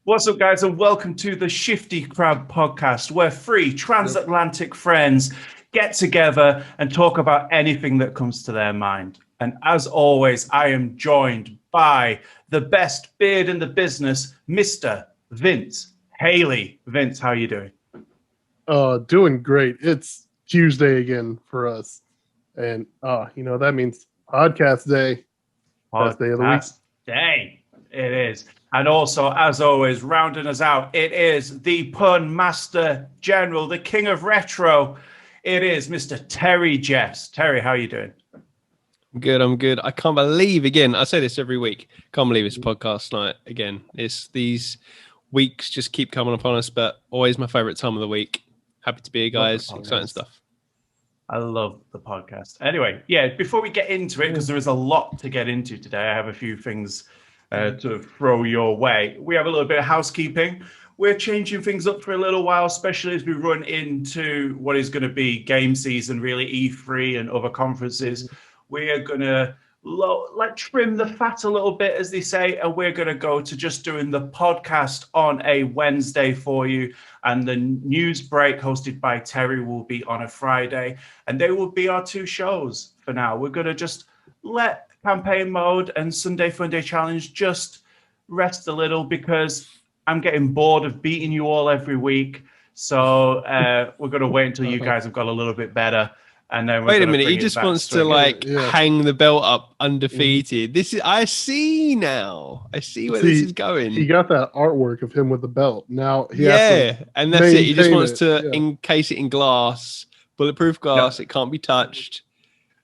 What's up, guys, and welcome to the Shifty Crab podcast, where three transatlantic friends get together and talk about anything that comes to their mind. And as always, I am joined by the best beard in the business, Mr. Vince Haley. Vince, how are you doing? Doing great. It's Tuesday again for us. And that means podcast day. Best day of the week. Day. It is. And also, as always, rounding us out, it is the pun master general, the king of retro. It is Mr. Terry Jeffs. Terry, how are you doing? I'm good. I can't believe, again, I say this every week, can't believe it's podcast night again. It's these weeks just keep coming upon us, but always my favorite time of the week. Happy to be here, guys. Exciting stuff. I love the podcast. Anyway, before we get into it, because there is a lot to get into today, I have a few things to throw your way. We have a little bit of housekeeping. We're changing things up for a little while, especially as we run into what is going to be game season, really E3 and other conferences. We are going to trim the fat a little bit, as they say, and we're going to go to just doing the podcast on a Wednesday for you. And the news break hosted by Terry will be on a Friday. And they will be our two shows for now. We're going to just let campaign mode and Sunday Fun Day Challenge just rest a little, because I'm getting bored of beating you all every week. So we're going to wait until you guys have got a little bit better. And then wait a minute, he just wants to hang the belt up undefeated. This is I see now. I see where this is going. He got that artwork of him with the belt. Now he has to and that's it. He just wants to encase it in glass, bulletproof glass. It can't be touched.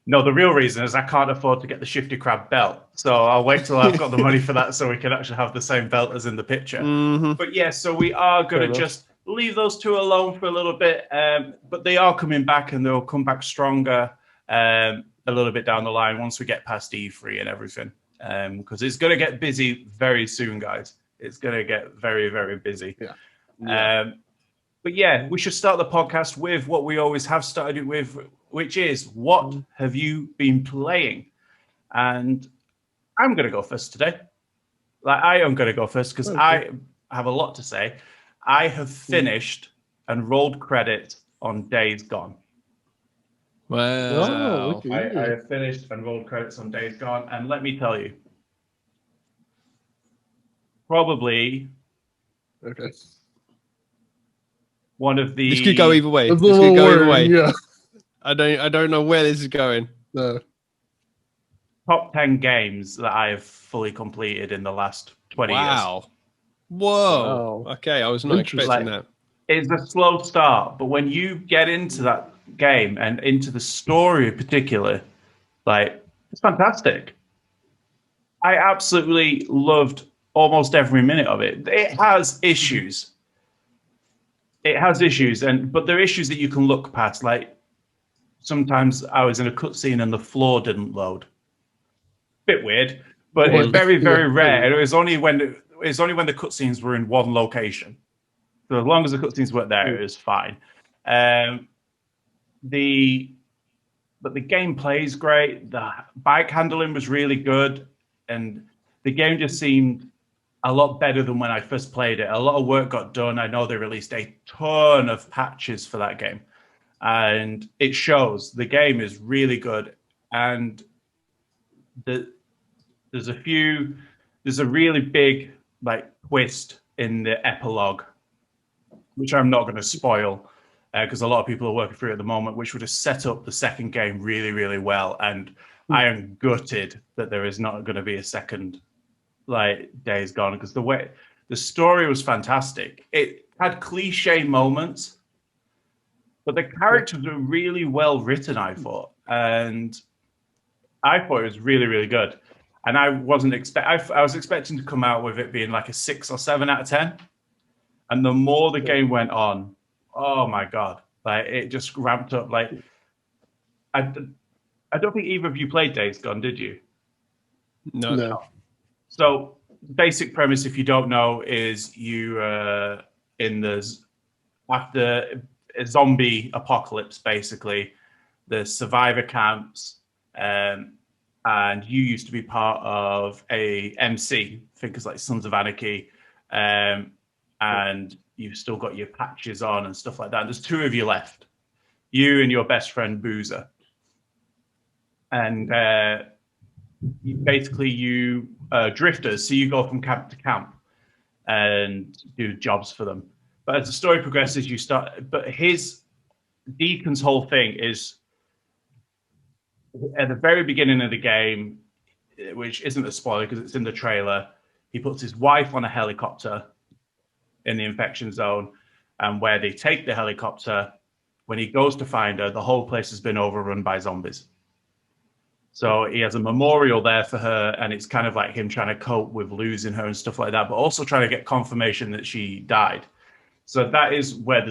No, the real reason is I can't afford to get the Shifty Crab belt. So I'll wait till I've got the money for that so we can actually have the same belt as in the picture. Mm-hmm. But so we are going to just leave those two alone for a little bit. But they are coming back, and they'll come back stronger a little bit down the line once we get past E3 and everything. Because it's going to get busy very soon, guys. It's going to get very, very busy. But we should start the podcast with what we always have started it with, which is, what have you been playing? And I'm going to go first today. I am going to go first because I have a lot to say. I have finished and rolled credit on Days Gone. Wow. I have finished and rolled credits on Days Gone. And let me tell you, probably one of the... This could go either way. Yeah. I don't know where this is going. No. Top 10 games that I have fully completed in the last 20 years. Whoa. Wow. Okay, I was not expecting that. It's a slow start, but when you get into that game and into the story in particular, it's fantastic. I absolutely loved almost every minute of it. It has issues. But there are issues that you can look past. Sometimes I was in a cutscene and the floor didn't load. Bit weird, but it's very, very rare. And it was only when the cutscenes were in one location. So as long as the cutscenes weren't there, it was fine. But the gameplay is great. The bike handling was really good, and the game just seemed a lot better than when I first played it. A lot of work got done. I know they released a ton of patches for that game, and it shows. The game is really good, and there's a really big twist in the epilogue, which I'm not going to spoil because a lot of people are working through it at the moment, which would have set up the second game really, really well. And I am gutted that there is not going to be a second Days Gone, because the story was fantastic. It had cliche moments, but the characters were really well written, I thought. And I thought it was really, really good. And I wasn't I was expecting to come out with it being a 6 or 7 out of 10. And the more the game went on, oh my God, it just ramped up. I don't think either of you played Days Gone, did you? No. So basic premise, if you don't know, is you after a zombie apocalypse, basically, the survivor camps, and you used to be part of a MC, I think it's Sons of Anarchy, and you've still got your patches on and stuff like that. There's 2 of you left, you and your best friend Boozer, and you drifters, so you go from camp to camp and do jobs for them. But as the story progresses, but Deacon's whole thing is at the very beginning of the game, which isn't a spoiler because it's in the trailer, he puts his wife on a helicopter in the infection zone, and where they take the helicopter, when he goes to find her, the whole place has been overrun by zombies. So he has a memorial there for her, and it's kind of like him trying to cope with losing her and stuff like that, but also trying to get confirmation that she died. So that is where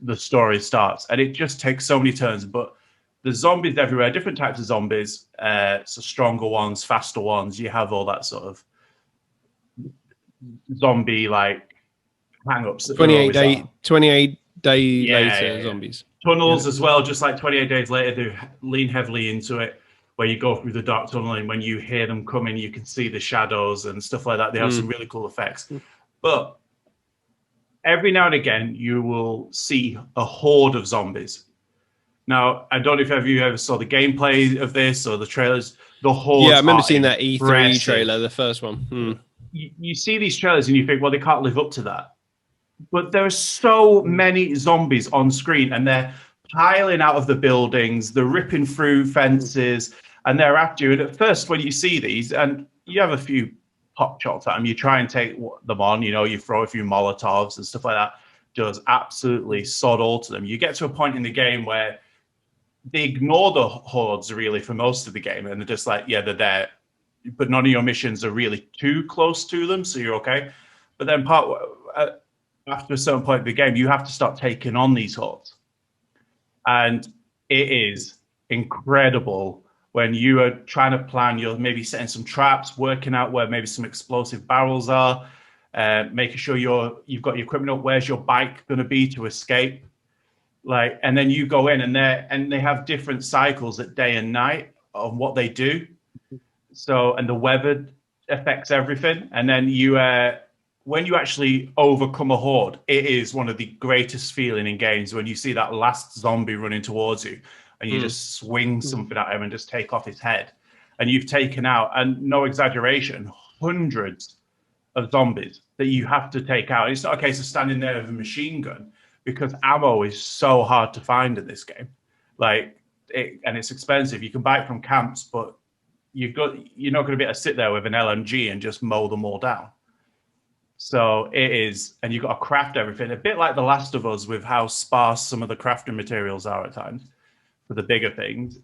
the story starts, and it just takes so many turns. But there's zombies everywhere, different types of zombies, so stronger ones, faster ones. You have all that sort of zombie like hang-ups. 28 day later zombies. Tunnels as well, just like 28 days later, they lean heavily into it, where you go through the dark tunnel, and when you hear them coming, you can see the shadows and stuff like that. They have some really cool effects. But every now and again, you will see a horde of zombies. Now, I don't know if you ever saw the gameplay of this or the trailers. The horde. Yeah, I remember seeing that E3 trailer, the first one. You see these trailers and you think, well, they can't live up to that. But there are so many zombies on screen, and they're piling out of the buildings, they're ripping through fences, and they're after you. And at first, when you see these, and you have a few pop shots at them, you try and take them on, you throw a few Molotovs and stuff like that, just absolutely sod all to them. You get to a point in the game where they ignore the hordes really for most of the game, and they're just like, yeah, they're there, but none of your missions are really too close to them, so you're okay. But then after a certain point in the game, you have to start taking on these hordes. And it is incredible when you are trying to plan, you're maybe setting some traps, working out where maybe some explosive barrels are, making sure you've got your equipment up, where's your bike going to be to escape. And then you go in, and they have different cycles at day and night of what they do. So, and the weather affects everything. And then when you actually overcome a horde, it is one of the greatest feeling in games when you see that last zombie running towards you, and you just swing something at him and just take off his head. And you've taken out, and no exaggeration, hundreds of zombies that you have to take out. And it's not a case of standing there with a machine gun, because ammo is so hard to find in this game. And it's expensive. You can buy it from camps, but you're not going to be able to sit there with an LMG and just mow them all down. So it is, and you've got to craft everything. A bit like The Last of Us, with how sparse some of the crafting materials are at times for the bigger things.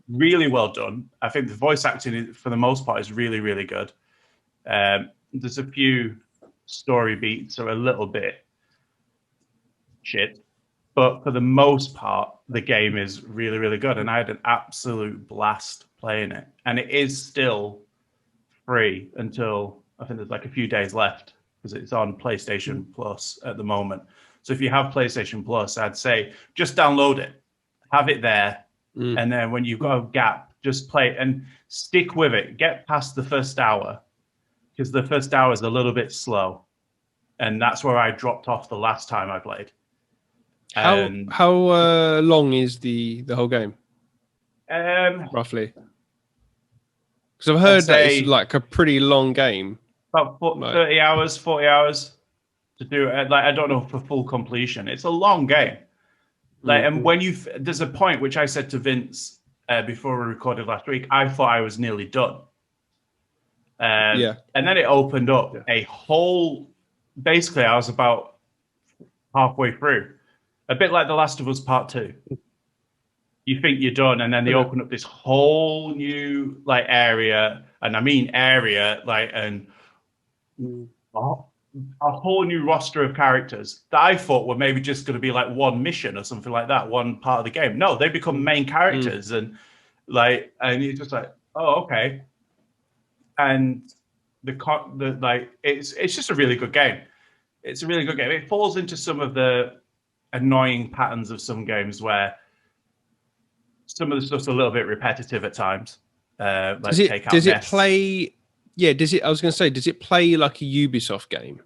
Really well done. I think the voice acting, for the most part, is really, really good. There's a few story beats are a little bit shit, but for the most part, the game is really, really good. And I had an absolute blast playing it. And it is still free until, I think there's a few days left, because it's on PlayStation Plus at the moment. So if you have PlayStation Plus, I'd say just download it, have it there, and then when you've got a gap, just play it and stick with it. Get past the first hour, because the first hour is a little bit slow, and that's where I dropped off the last time I played. How long is the whole game? Roughly, because I've heard that it's like a pretty long game. About 30 hours, 40 hours to do it. I don't know for full completion. It's a long game. And when there's a point which I said to Vince before we recorded last week, I thought I was nearly done. And then it opened up a whole. Basically, I was about halfway through, a bit like The Last of Us Part 2. You think you're done, and then they open up this whole new area, and I mean area, and a whole new roster of characters that I thought were maybe just going to be one mission or something like that, one part of the game. No, they become main characters, and you're just oh, okay. And it's just a really good game. It's a really good game. It falls into some of the annoying patterns of some games where some of the stuff's a little bit repetitive at times. Does it play yeah, does it? I was going to say, does it play like a Ubisoft game?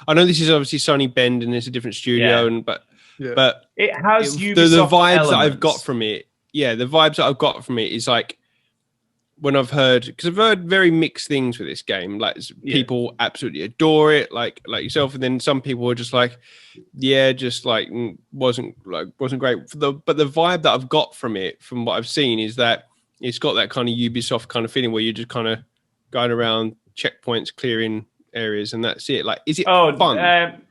I know this is obviously Sony Bend and it's a different studio, but it has the Ubisoft vibes that I've elements. got from it. Yeah, the vibes that I've got from it is like when I've heard, because I've heard very mixed things with this game. Like people absolutely adore it, like yourself, and then some people were just like, yeah, just like wasn't great. But the vibe that I've got from it, from what I've seen, is that it's got that kind of Ubisoft kind of feeling where you're just kind of going around checkpoints, clearing areas, and that's it. Like, is it fun?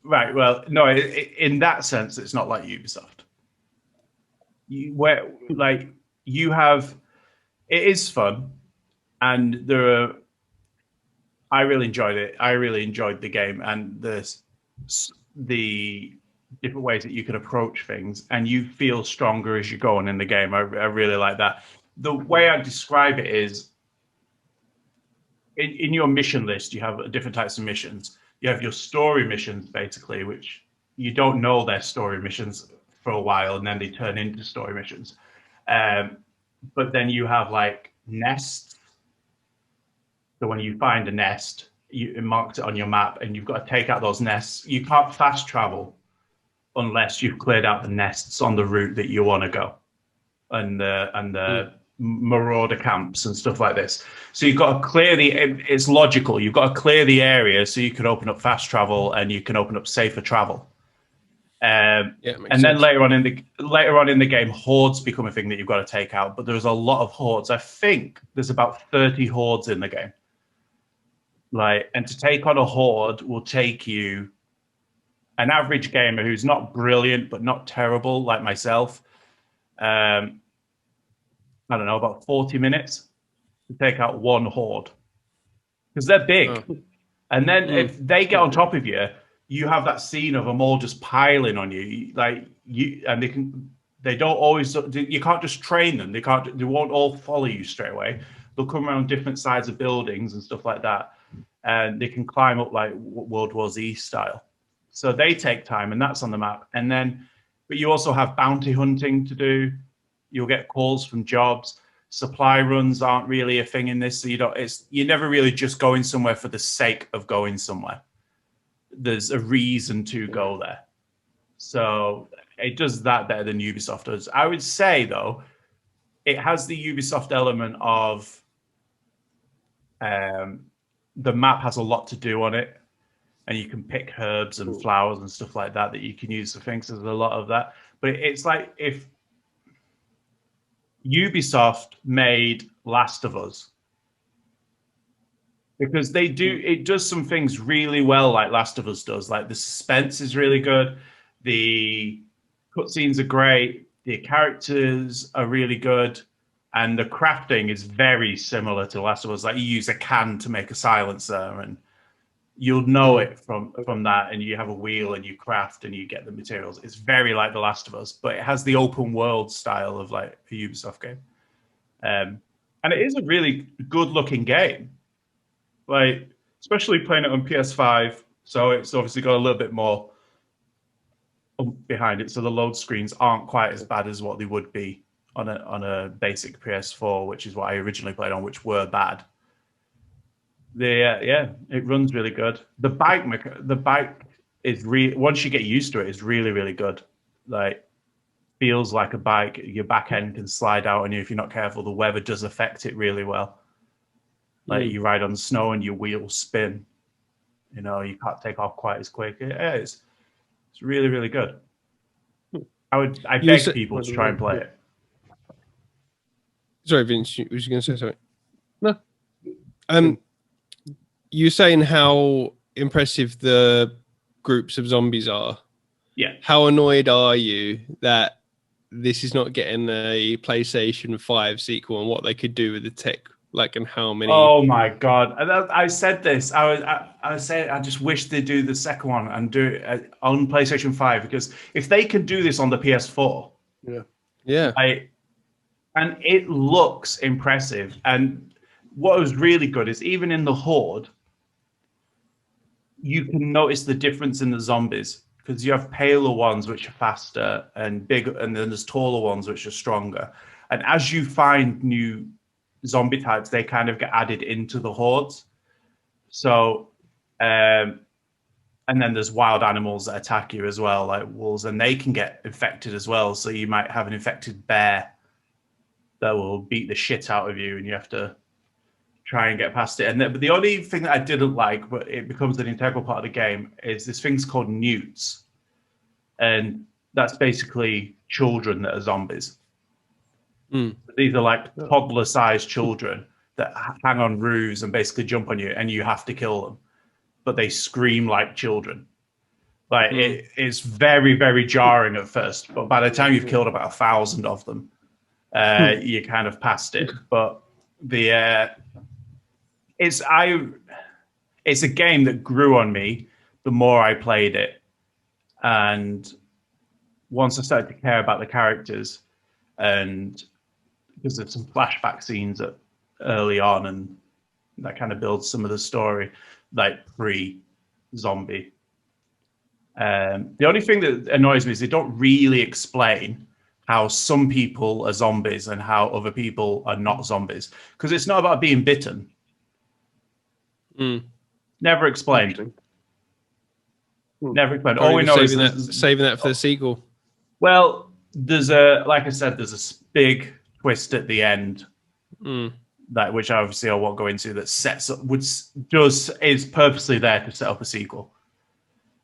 Right. Well, no. In that sense, it's not like Ubisoft. It is fun, and I really enjoyed it. I really enjoyed the game and the different ways that you can approach things, and you feel stronger as you go on in the game. I really like that. The way I describe it is, in your mission list, you have different types of missions. You have your story missions, basically, which you don't know they're story missions for a while, and then they turn into story missions. But then you have like nests. So when you find a nest, it marks it on your map, and you've got to take out those nests. You can't fast travel unless you've cleared out the nests on the route that you want to go, and the marauder camps and stuff like this. So you've got to clear it's logical. You've got to clear the area so you can open up fast travel and you can open up safer travel. And then later on in the game, hordes become a thing that you've got to take out. But there's a lot of hordes. I think there's about 30 hordes in the game. And to take on a horde will take you, an average gamer who's not brilliant but not terrible like myself, I don't know, about 40 minutes to take out one horde, because they're big. And then if they get on top of you, you have that scene of them all just piling on you, and they don't always. You can't just train them. They won't all follow you straight away. They'll come around different sides of buildings and stuff like that, and they can climb up like World War Z style. So they take time, and that's on the map. And then, but you also have bounty hunting to do. You'll get calls from jobs. Supply runs aren't really a thing in this, so you're never really just going somewhere for the sake of going somewhere. There's a reason to go there. So it does that better than Ubisoft does. I would say, though, it has the Ubisoft element of the map has a lot to do on it, and you can pick herbs and flowers and stuff like that you can use for things. There's a lot of that. But it's like if Ubisoft made Last of Us, because it does some things really well, like Last of Us does. Like the suspense is really good, the cutscenes are great, the characters are really good, and the crafting is very similar to Last of Us. Like you use a can to make a silencer, and you'll know it from that. And you have a wheel, and you craft, and you get the materials. It's very like The Last of Us, but it has the open world style of like a Ubisoft game, and it is a really good looking game. Like, especially playing it on PS5, so it's obviously got a little bit more behind it, so the load screens aren't quite as bad as what they would be on a basic PS4, which is what I originally played on, which were bad. It runs really good. The bike is once you get used to it, it's really, really good. Like, feels like a bike. Your back end can slide out on you if you're not careful. The weather does affect it really well. Like you ride on snow and your wheels spin. You can't take off quite as quick. It's really, really good. I beg people to try and play it. Sorry, Vince, was you going to say something? No. You're saying how impressive the groups of zombies are. Yeah. How annoyed are you that this is not getting a PlayStation 5 sequel and what they could do with the tech? Like, and how many? Oh my god! I said this. I said I just wish they'd do the second one and do it on PlayStation 5, because if they can do this on the PS4, yeah, and it looks impressive. And what was really good is even in the Horde, you can notice the difference in the zombies, because you have paler ones which are faster and bigger, and then there's taller ones which are stronger. And as you find new zombie types, they kind of get added into the hordes. So, and then there's wild animals that attack you as well, like wolves, and they can get infected as well. So you might have an infected bear that will beat the shit out of you, and you have to try and get past it. And but the only thing that I didn't like, but it becomes an integral part of the game, is this thing's called newts, and that's basically children that are zombies. These are like toddler-sized children that hang on roofs and basically jump on you, and you have to kill them. But they scream like children. Like it's very, very jarring at first. But by the time you've killed about 1,000 of them, you're kind of past it. But it's a game that grew on me the more I played it, and once I started to care about the characters, and because there's some flashback scenes early on, and that kind of builds some of the story, like pre-zombie. The only thing that annoys me is they don't really explain how some people are zombies and how other people are not zombies, because it's not about being bitten. Never explained. Never explained. All we know is saving that for the sequel. Well, there's like I said, there's a big twist at the end, that which obviously I won't go into. That sets up, is purposely there to set up a sequel,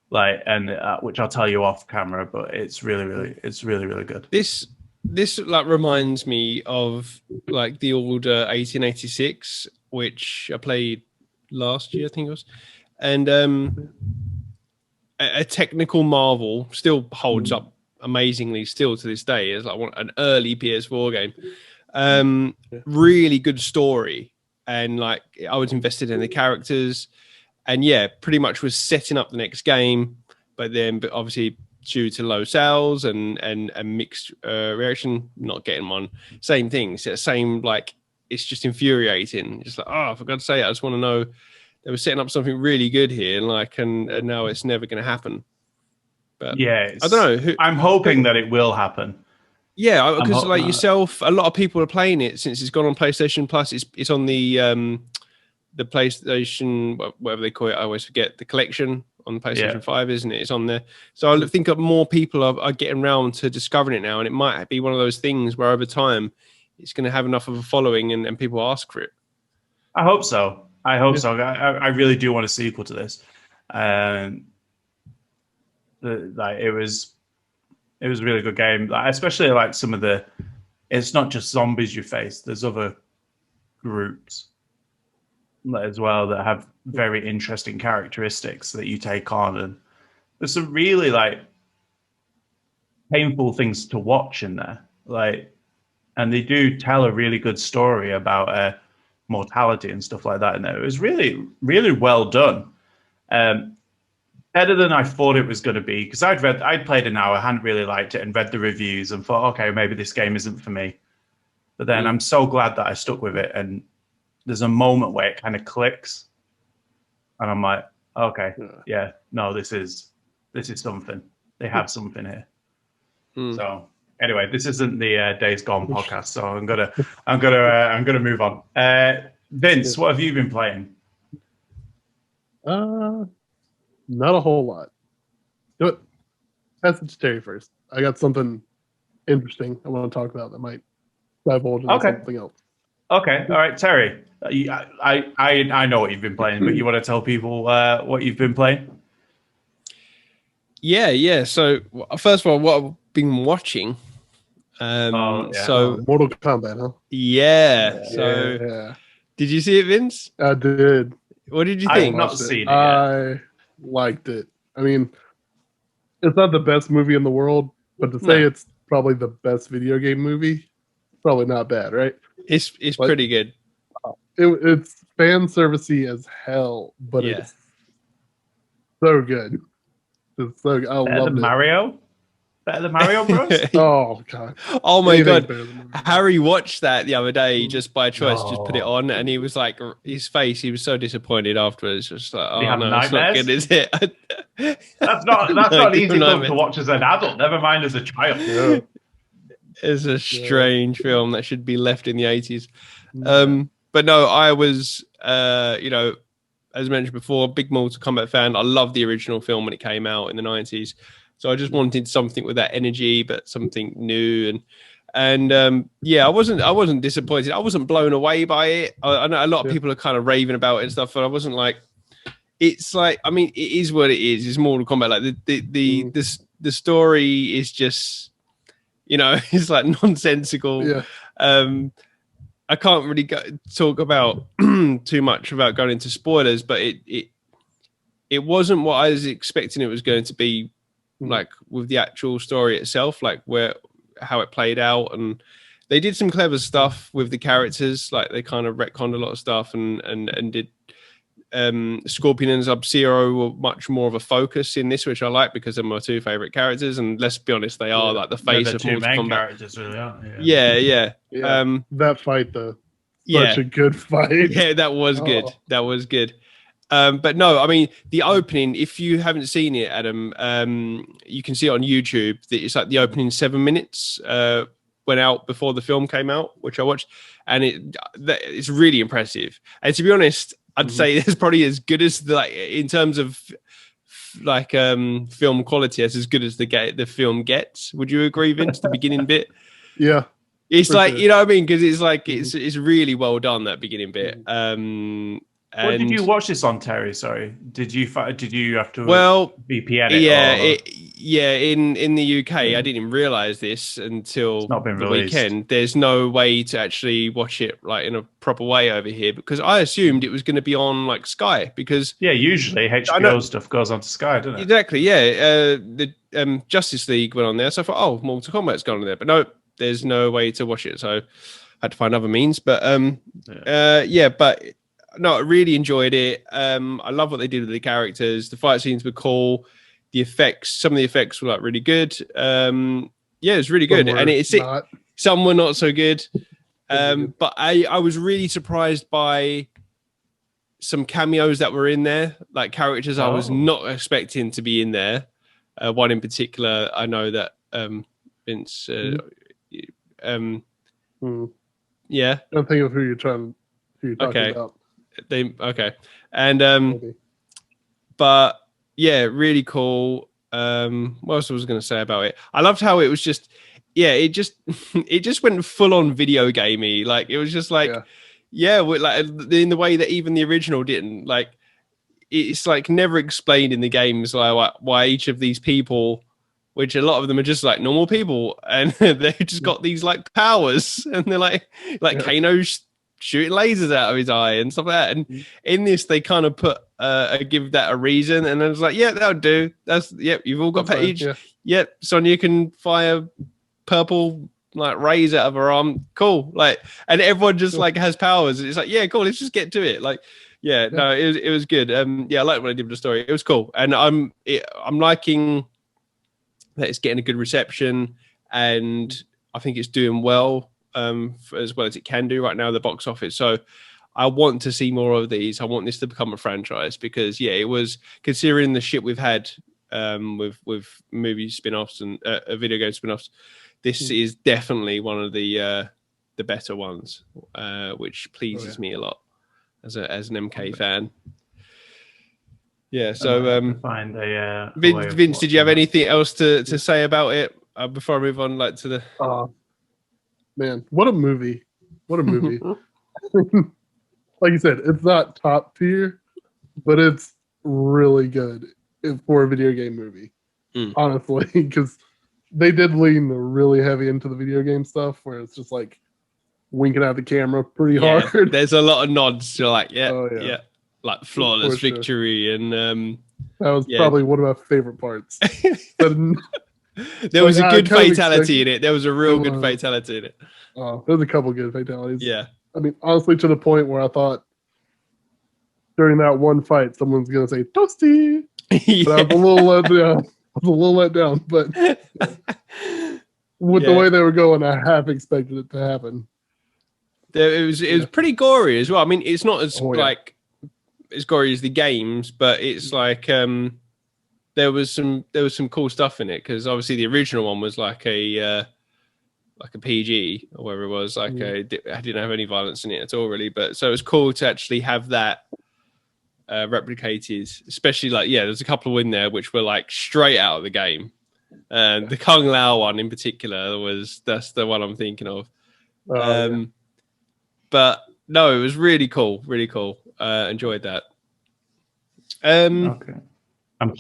like, and which I'll tell you off camera. But it's really good. This like reminds me of like the old 1886, which I played last year, I think it was, and a technical marvel, still holds up amazingly still to this day. It's like an early PS4 game. Really good story, and like I was invested in the characters, and pretty much was setting up the next game, but obviously due to low sales and mixed reaction, not getting one. Same thing. Same, like, it's just infuriating. It's like, oh, for God's sake, I just want to know they were setting up something really good here, and now it's never going to happen. But I don't know. I'm hoping that it will happen. Yeah, because like yourself, a lot of people are playing it since it's gone on PlayStation Plus. It's on the PlayStation, whatever they call it. I always forget, the collection on the PlayStation 5, isn't it? It's on there. So I think more people are getting around to discovering it now, and it might be one of those things where over time it's going to have enough of a following and people ask for it. I hope so. So. I really do want a sequel to this. Like it was a really good game. Like, especially like some of it's not just zombies you face. There's other groups as well that have very interesting characteristics that you take on, and there's some really like painful things to watch in there. Like, and they do tell a really good story about mortality and stuff like that in there. It was really, really well done. Better than I thought it was going to be, because I'd played an hour, hadn't really liked it, and read the reviews and thought, okay, maybe this game isn't for me. But then I'm so glad that I stuck with it, and there's a moment where it kind of clicks, and I'm like, okay, no, this is something. They have something here. So anyway, this isn't the Days Gone podcast, so I'm gonna move on. Vince, what have you been playing? Not a whole lot. Do it. Pass it to Terry first. I got something interesting I want to talk about that might divulge into something else. Okay, all right, Terry. I know what you've been playing, but you want to tell people what you've been playing? Yeah. So first of all, what I've been watching. So Mortal Kombat, huh? Yeah. So did you see it, Vince? I did. What did you think? I've not seen it yet. I liked it. I mean, it's not the best movie in the world, but to say it's probably the best video game movie, probably not bad, right? It's pretty good. It's fan servicey as hell, but it's so good. It's so good. I love it. Mario? Better than Mario Bros? Oh god! Oh my god! Harry watched that the other day just by choice. Just put it on, and he was like, his face. He was so disappointed afterwards. Just like, oh no, it's not good, is it? That's not an easy film to watch as an adult. Never mind as a child. Yeah. It's a strange film that should be left in the 80s. But no, I was, as mentioned before, big Mortal Kombat fan. I loved the original film when it came out in the 90s. So I just wanted something with that energy, but something new. And I wasn't disappointed. I wasn't blown away by it. I know a lot of people are kind of raving about it and stuff, but I wasn't like, it's like, I mean, it is what it is. It's Mortal Kombat. Like the story is just, it's like nonsensical. Yeah. I can't really talk about too much without going into spoilers, but it wasn't what I was expecting it was going to be, like with the actual story itself, like how it played out. And they did some clever stuff with the characters, like they kind of retconned a lot of stuff and did Scorpion and Sub-Zero were much more of a focus in this, which I like because they're my two favorite characters, and let's be honest, they are like the face of Mortal Kombat. Characters really are. Yeah. That fight though, such a good fight. Yeah, that was good. That was good. But no, I mean the opening. If you haven't seen it, Adam, you can see it on YouTube. It's like the opening 7 minutes went out before the film came out, which I watched, and it's really impressive. And to be honest, I'd say it's probably as good as in terms of film quality, as good as the film gets. Would you agree, Vince? The beginning bit, yeah, it's like sure. You know what I mean, because it's like it's really well done, that beginning bit. What did you watch this on, Terry? Sorry, did you have to VPN it? In the UK, I didn't even realize this until the weekend. There's no way to actually watch it like in a proper way over here, because I assumed it was going to be on like Sky, because usually HBO stuff goes on to Sky, doesn't it? Exactly, the Justice League went on there, so I thought, Mortal Kombat's gone on there, but no, there's no way to watch it, so I had to find other means. But but. No, I really enjoyed it. I love what they did with the characters. The fight scenes were cool. The effects, some of the effects were like really good. It was really good. Some were not so good. But I was really surprised by some cameos that were in there, like characters I was not expecting to be in there. One in particular, I know that Vince. Yeah. Don't think of who you're talking about. And but yeah, really cool. What else was I going to say about it? I loved how it was just it just went full on video gamey. Like it was just like like in the way that even the original didn't. Like it's like never explained in the games like why each of these people, which a lot of them are just like normal people, and they just got these like powers, and they're like Kano's shooting lasers out of his eye and stuff like that. And in this, they kind of put give that a reason, and then it's like, that'll do. You've all got page. Sonya can fire purple like rays out of her arm. Cool. Like, and everyone just like has powers. It's like, cool. Let's just get to it. Like, no, it was good. I like what I did with the story. It was cool, and I'm liking that it's getting a good reception, and I think it's doing well. As well as it can do right now, the box office. So I want to see more of these. I want this to become a franchise, because it was, considering the shit we've had with movie spin-offs and video game spin-offs, this is definitely one of the better ones, which pleases me a lot as an MK fan. So Vince, did you have anything else to say about it before I move on to the Man, what a movie. What a movie. Like you said, it's not top tier, but it's really good for a video game movie, honestly, because they did lean really heavy into the video game stuff, where it's just like winking at the camera pretty hard. There's a lot of nods to like, like flawless victory. And that was probably one of my favorite parts. There was a good fatality in it. There was a real good fatality in it. There's a couple good fatalities. Yeah. I mean, honestly, to the point where I thought during that one fight, someone's going to say, Toasty! But I was a little let down. But with the way they were going, I half expected it to happen. It was pretty gory as well. I mean, it's not as as gory as the games, but it's like there was some cool stuff in it, because obviously the original one was like a like a PG or whatever it was. Like I didn't have any violence in it at all, really. But so it was cool to actually have that replicated, especially like there's a couple in there which were like straight out of the game. And the Kung Lao one in particular that's the one I'm thinking of. But no, it was really cool, really cool. Enjoyed that. Okay. I'm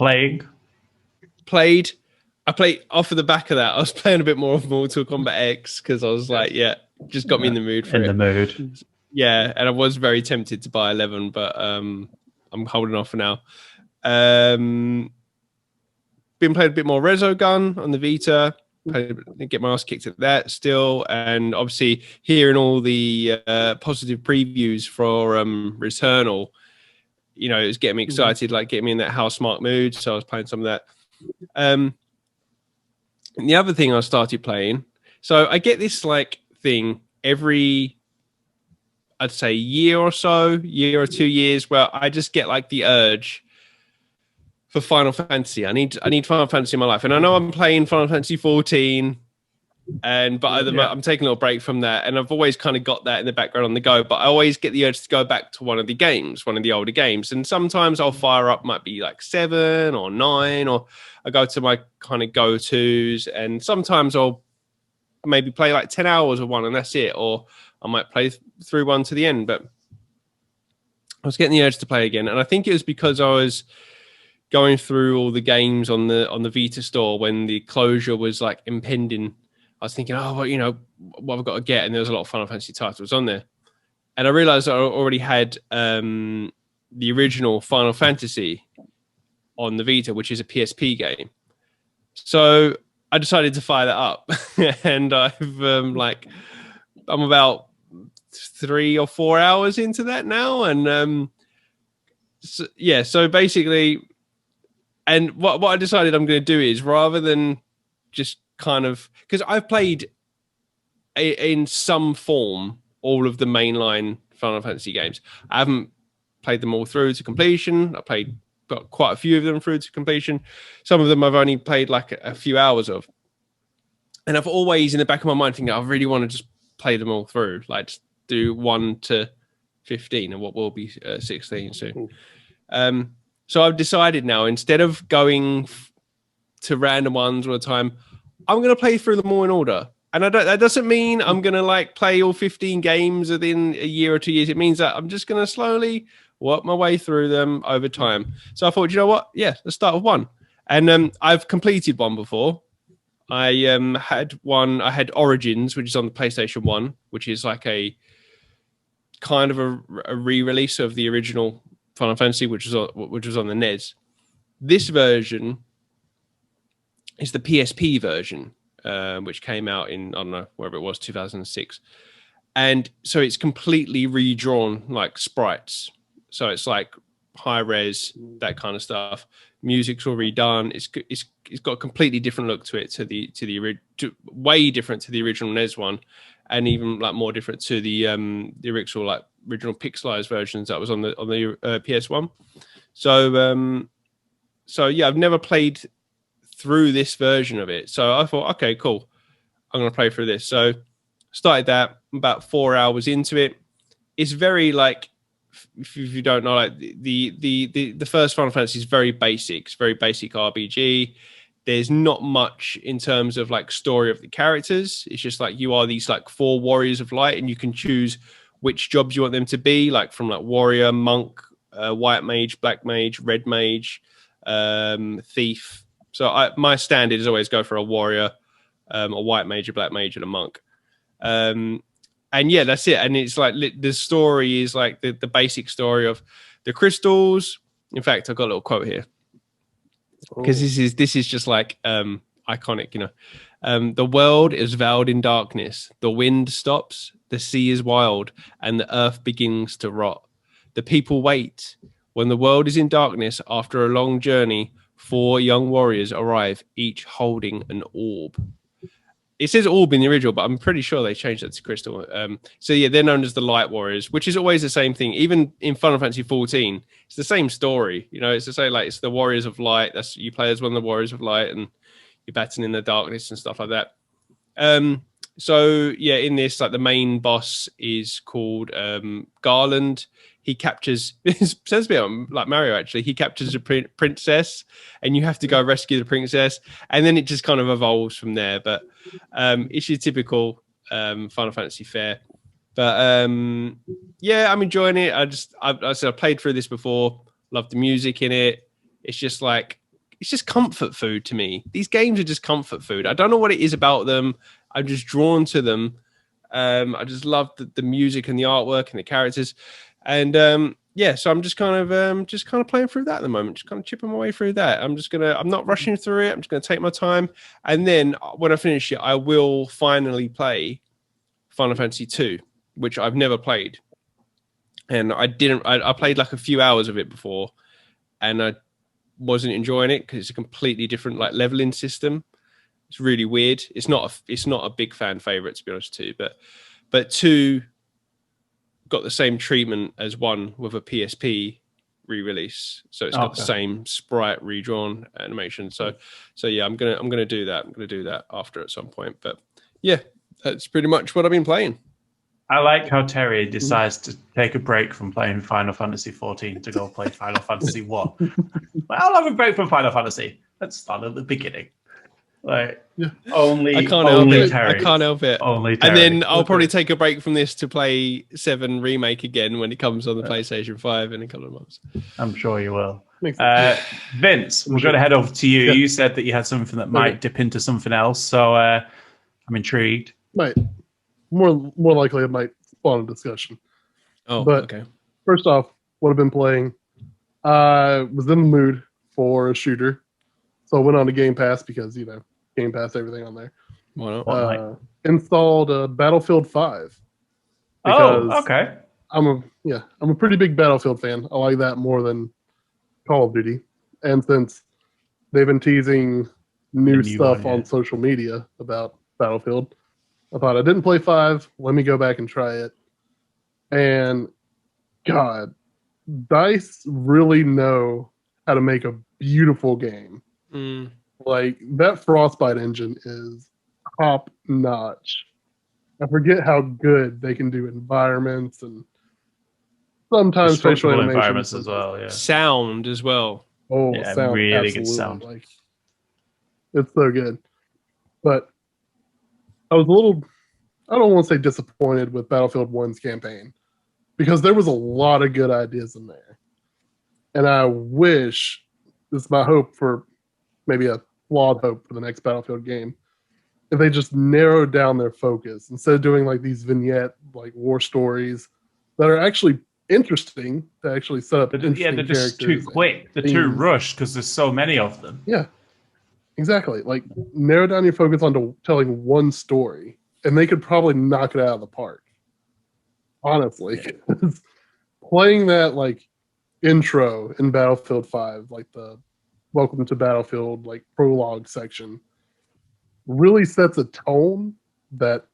I played off of the back of that. I was playing a bit more of Mortal Kombat X because I was like, just got me in the mood for it. In the mood. Yeah, and I was very tempted to buy 11, but I'm holding off for now. Been playing a bit more Resogun on the Vita. Get my ass kicked at that still, and obviously hearing all the positive previews for Returnal, it was getting me excited, like getting me in that Housemarque mood. So I was playing some of that. And the other thing I started playing, so I get this like thing every, I'd say year or 2 years, where I just get like the urge for Final Fantasy. I need Final Fantasy in my life, and I know I'm playing Final Fantasy 14, but I'm taking a little break from that, and I've always kind of got that in the background on the go. But I always get the urge to go back to one of the older games, and sometimes I'll fire up, might be like 7 or 9, or I go to my kind of go-tos, and sometimes I'll maybe play like 10 hours of one, and that's it, or I might play through one to the end. But I was getting the urge to play again, and I think it was because I was going through all the games on the Vita store when the closure was like impending. I was thinking, what I've got to get, and there was a lot of Final Fantasy titles on there, and I realized I already had the original Final Fantasy on the Vita, which is a PSP game. So I decided to fire that up, and I'm about 3 or 4 hours into that now, and so basically. And what I decided I'm going to do is, rather than just kind of, because I've played in some form all of the mainline Final Fantasy games. I haven't played them all through to completion. Got quite a few of them through to completion. Some of them I've only played like a few hours of. And I've always in the back of my mind thinking I really want to just play them all through, like just do 1 to 15 and what will be 16 soon. So I've decided now, instead of going to random ones all the time, I'm going to play through them all in order. And that doesn't mean I'm going to like play all 15 games within a year or 2 years. It means that I'm just going to slowly work my way through them over time. So I thought, you know what? Yeah, let's start with one. And I've completed one before. I had Origins, which is on the PlayStation 1, which is like a kind of a re-release of the original Final Fantasy, which was on the NES. This version is the PSP version, which came out in, I don't know, wherever it was, 2006. And so it's completely redrawn, like sprites. So it's like high res, that kind of stuff. Music's all redone. It's got a completely different look to it, way different to the original NES one, and even like more different to the original pixelized versions that was on the PS1. So yeah, I've never played through this version of it. So I thought, okay, cool, I'm gonna play through this. So started that, about 4 hours into it. It's very like, if you don't know, like the first Final Fantasy is very basic. It's very basic RPG. There's not much in terms of like story of the characters. It's just like you are these like 4 warriors of light, and you can choose which jobs you want them to be, like from like warrior, monk, white mage, black mage, red mage, thief. So my standard is always go for a warrior, a white mage, a black mage, and a monk. And yeah, that's it. And it's like the story is like the basic story of the crystals. In fact, I've got a little quote here, because this is just like iconic, you know. The world is veiled in darkness. The wind stops. The sea is wild, and the earth begins to rot. The people wait. When the world is in darkness, after a long journey, 4 young warriors arrive, each holding an orb. It says orb in the original, but I'm pretty sure they changed that to crystal. So yeah, they're known as the Light Warriors, which is always the same thing. Even in Final Fantasy 14, it's the same story. You know, it's the same, like it's the Warriors of Light. You play as one of the Warriors of Light, and you're battling in the darkness and stuff like that. So yeah, in this, like the main boss is called Garland. He captures. It sounds a bit like Mario actually. He captures a princess, and you have to go rescue the princess, and then it just kind of evolves from there. But it's your typical Final Fantasy fare. But yeah, I'm enjoying it. I said I played through this before. Love the music in it. It's just like it's just comfort food to me. These games are just comfort food. I don't know what it is about them. I'm just drawn to them. I just love the music and the artwork and the characters. And yeah, so I'm just kind of playing through that at the moment, just kind of chipping my way through that. I'm not rushing through it. I'm just gonna take my time, and then when I finish it, I will finally play Final Fantasy 2, which I've never played, and I played like a few hours of it before, and I wasn't enjoying it because it's a completely different like leveling system. It's really weird. It's not a big fan favorite, to be honest, too, but 2 got the same treatment as 1 with a PSP re-release, so it's got the same sprite redrawn animation. So yeah, I'm gonna do that. I'm gonna do that after at some point. But yeah, that's pretty much what I've been playing. I like how Terry decides to take a break from playing Final Fantasy 14 to go play Final Fantasy 1. I'll have a break from Final Fantasy. Let's start at the beginning. Like only I can't help it. Terry. I can't help it. Only Terry. And then I'll probably take a break from this to play 7 Remake again when it comes on the PlayStation 5 in a couple of months. I'm sure you will. Vince, we're going to head over to you. Yeah. You said that you had something that might dip into something else, so I'm intrigued. Might. More likely it might spawn a discussion. But okay. First off, what I've been playing, was in the mood for a shooter. So I went on to Game Pass because, Game Pass, everything on there. Why not? Installed Battlefield 5. Okay. I'm a pretty big Battlefield fan. I like that more than Call of Duty. And since they've been teasing new stuff on social media about Battlefield, I thought I didn't play 5. Let me go back and try it. And God, DICE really know how to make a beautiful game. Like that Frostbite engine is top notch. I forget how good they can do environments and sometimes facial environments as well. Yeah, sound as well. Oh, yeah, sound, really absolutely. Good sound. Like it's so good. But I was a little, I don't want to say disappointed with Battlefield 1's campaign because there was a lot of good ideas in there, and I wish, this is my hope for maybe a flawed hope for the next Battlefield game, if they just narrowed down their focus instead of doing like these vignette like war stories that are actually interesting to actually set up. They're just too quick. They're too rushed because there's so many of them. Yeah, exactly. Like narrow down your focus onto telling one story, and they could probably knock it out of the park. Honestly, playing that like intro in Battlefield 5, like the Welcome to Battlefield, like prologue section, really sets a tone that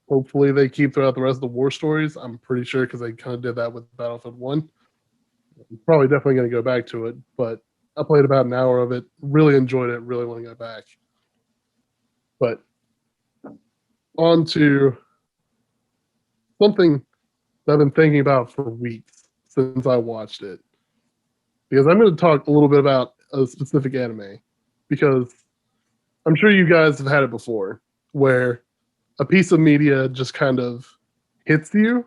hopefully they keep throughout the rest of the war stories. I'm pretty sure because they kind of did that with Battlefield 1. I'm probably definitely going to go back to it, but I played about an hour of it, really enjoyed it, really want to go back. But on to something that I've been thinking about for weeks since I watched it. Because I'm going to talk a little bit about a specific anime, because I'm sure you guys have had it before, where a piece of media just kind of hits you,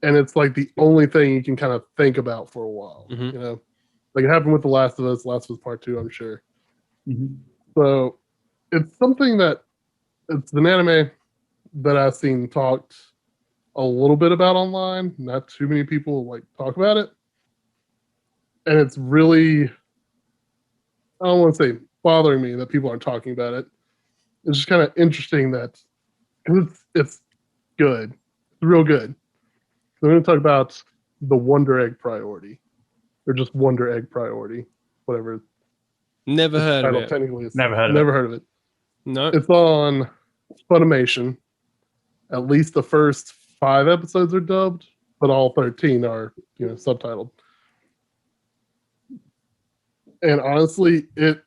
and it's like the only thing you can kind of think about for a while. Mm-hmm. Like it happened with The Last of Us Part 2, I'm sure. Mm-hmm. So it's something that it's an anime that I've seen talked a little bit about online. Not too many people like talk about it. And it's really, I don't want to say bothering me that people aren't talking about it. It's just kind of interesting that it's good. It's real good. So we're going to talk about the Wonder Egg Priority. Or just Wonder Egg Priority. Whatever. Never heard of it. Technically is. Never heard of it. No. It's on Funimation. At least the first 5 episodes are dubbed, but all 13 are, subtitled. And honestly, it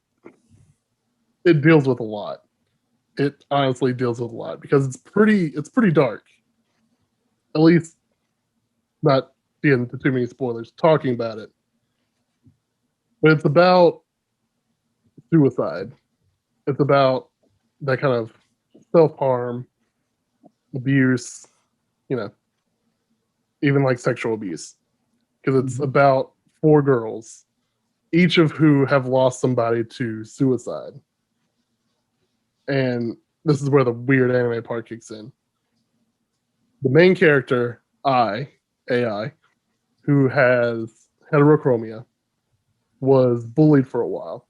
deals with a lot. it honestly deals with a lot because it's pretty dark. At least not being into too many spoilers talking about it. But it's about suicide. It's about that kind of self-harm, abuse, even like sexual abuse. Because it's about 4 girls, each of who have lost somebody to suicide. And this is where the weird anime part kicks in. The main character, AI, who has heterochromia, was bullied for a while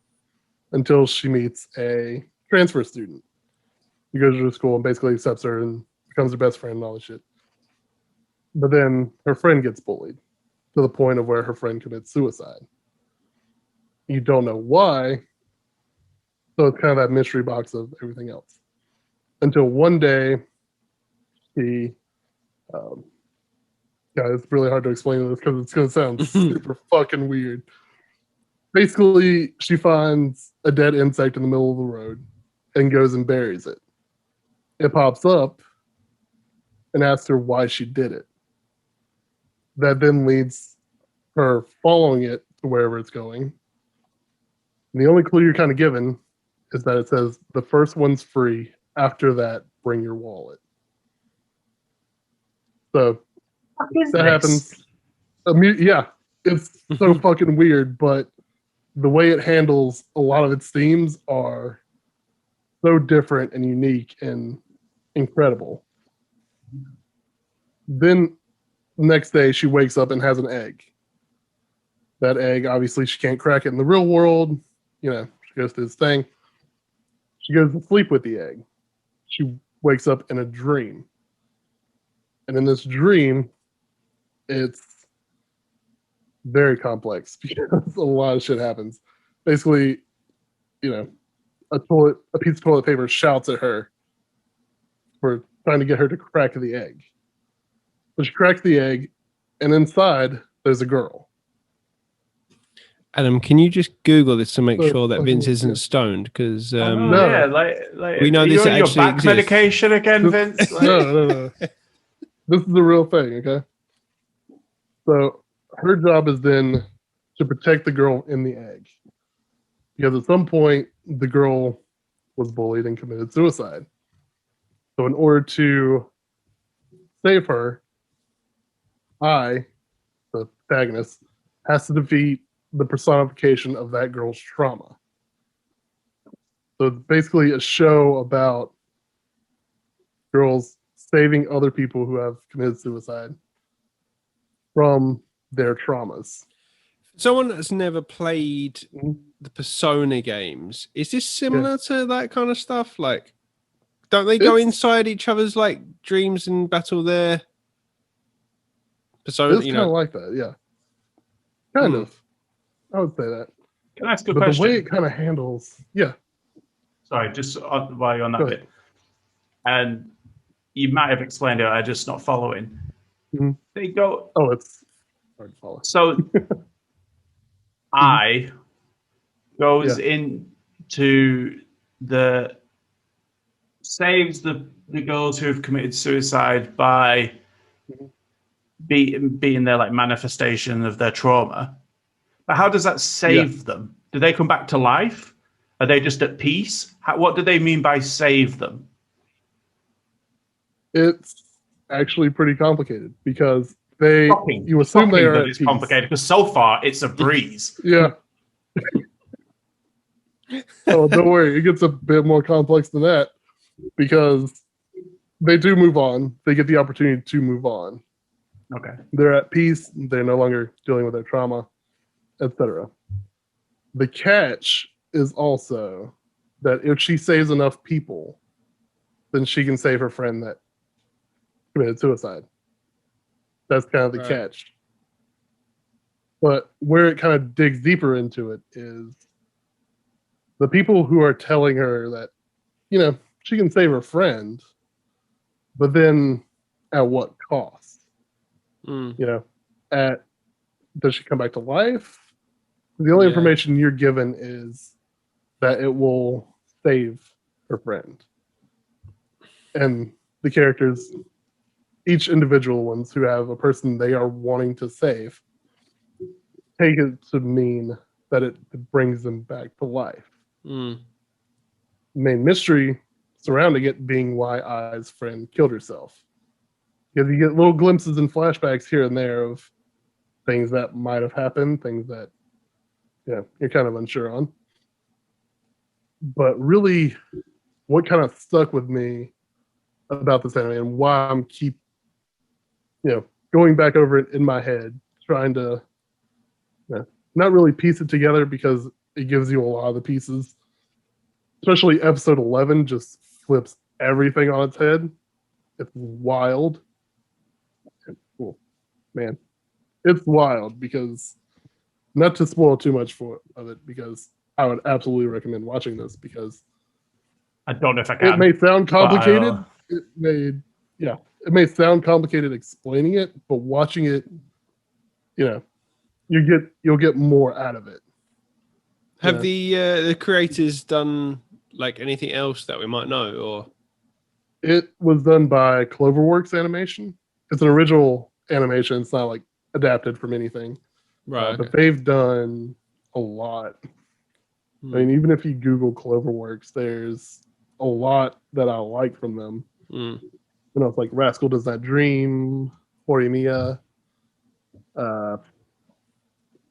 until she meets a transfer student. He goes to her school and basically accepts her and becomes her best friend and all this shit. But then her friend gets bullied to the point of where her friend commits suicide. You don't know why, so it's kind of that mystery box of everything else. Until one day, she, it's really hard to explain this because it's going to sound super fucking weird. Basically, she finds a dead insect in the middle of the road and goes and buries it. It pops up and asks her why she did it. That then leads her following it to wherever it's going. And the only clue you're kind of given is that it says the first one's free. After that, bring your wallet. So that happens. Yeah, it's so fucking weird, but the way it handles a lot of its themes are so different and unique and incredible. Then the next day she wakes up and has an egg. That egg, obviously she can't crack it in the real world. She goes through this thing. She goes to sleep with the egg. She wakes up in a dream. And in this dream, it's very complex because a lot of shit happens. Basically, a piece of toilet paper shouts at her for trying to get her to crack the egg. So she cracks the egg, and inside there's a girl. Adam, can you just Google this to make sure that Vince isn't stoned? Because No. Yeah, like we know are this you on your actually back exists. medication again, Vince? No. This is the real thing, okay? So her job is then to protect the girl in the egg. Because at some point, the girl was bullied and committed suicide. So in order to save her, the protagonist, has to defeat the personification of that girl's trauma. So it's basically a show about girls saving other people who have committed suicide from their traumas. Someone that's never played the Persona games, is this similar to that kind of stuff? Like, don't they go inside each other's like dreams and battle their persona? It's kind of like that, yeah. Kind of. I would say that. Can I ask a but question? The way it kind of handles, Sorry, just while you're on that bit. And you might have explained it, I'm just not following. They go... Oh, it's hard to follow. So, I goes into saves the girls who have committed suicide by being their like manifestation of their trauma. But how does that save them? Do they come back to life? Are they just at peace? What do they mean by save them? It's actually pretty complicated because you assume they are at it's peace. Complicated because so far it's a breeze. Yeah. Oh, don't worry, it gets a bit more complex than that because they do move on. They get the opportunity to move on. Okay. They're at peace. They're no longer dealing with their trauma, etc. The catch is also that if she saves enough people, then she can save her friend that committed suicide. That's kind of the catch. But where it kind of digs deeper into it is the people who are telling her that, she can save her friend, but then at what cost? Does she come back to life? The only information you're given is that it will save her friend. and the characters, each individual ones who have a person they are wanting to save, take it to mean that it brings them back to life. Mm. The main mystery surrounding it being why I's friend killed herself. Because you get little glimpses and flashbacks here and there of things that might have happened, things that you're kind of unsure on. But really, what kind of stuck with me about this anime and why I'm going back over it in my head, trying to not really piece it together because it gives you a lot of the pieces. Especially episode 11 just flips everything on its head. It's wild. Cool. Man, it's wild because, not to spoil too much of it, because I would absolutely recommend watching this because I don't know if I can. It may sound complicated. It may sound complicated explaining it, but watching it, you'll get more out of it. Have the creators done like anything else that we might know, or? It was done by Cloverworks Animation. It's an original animation. It's not like adapted from anything. Right. Okay. But they've done a lot. I mean, even if you Google Cloverworks, there's a lot that I like from them. It's like Rascal Does Not Dream, Horimiya. I'm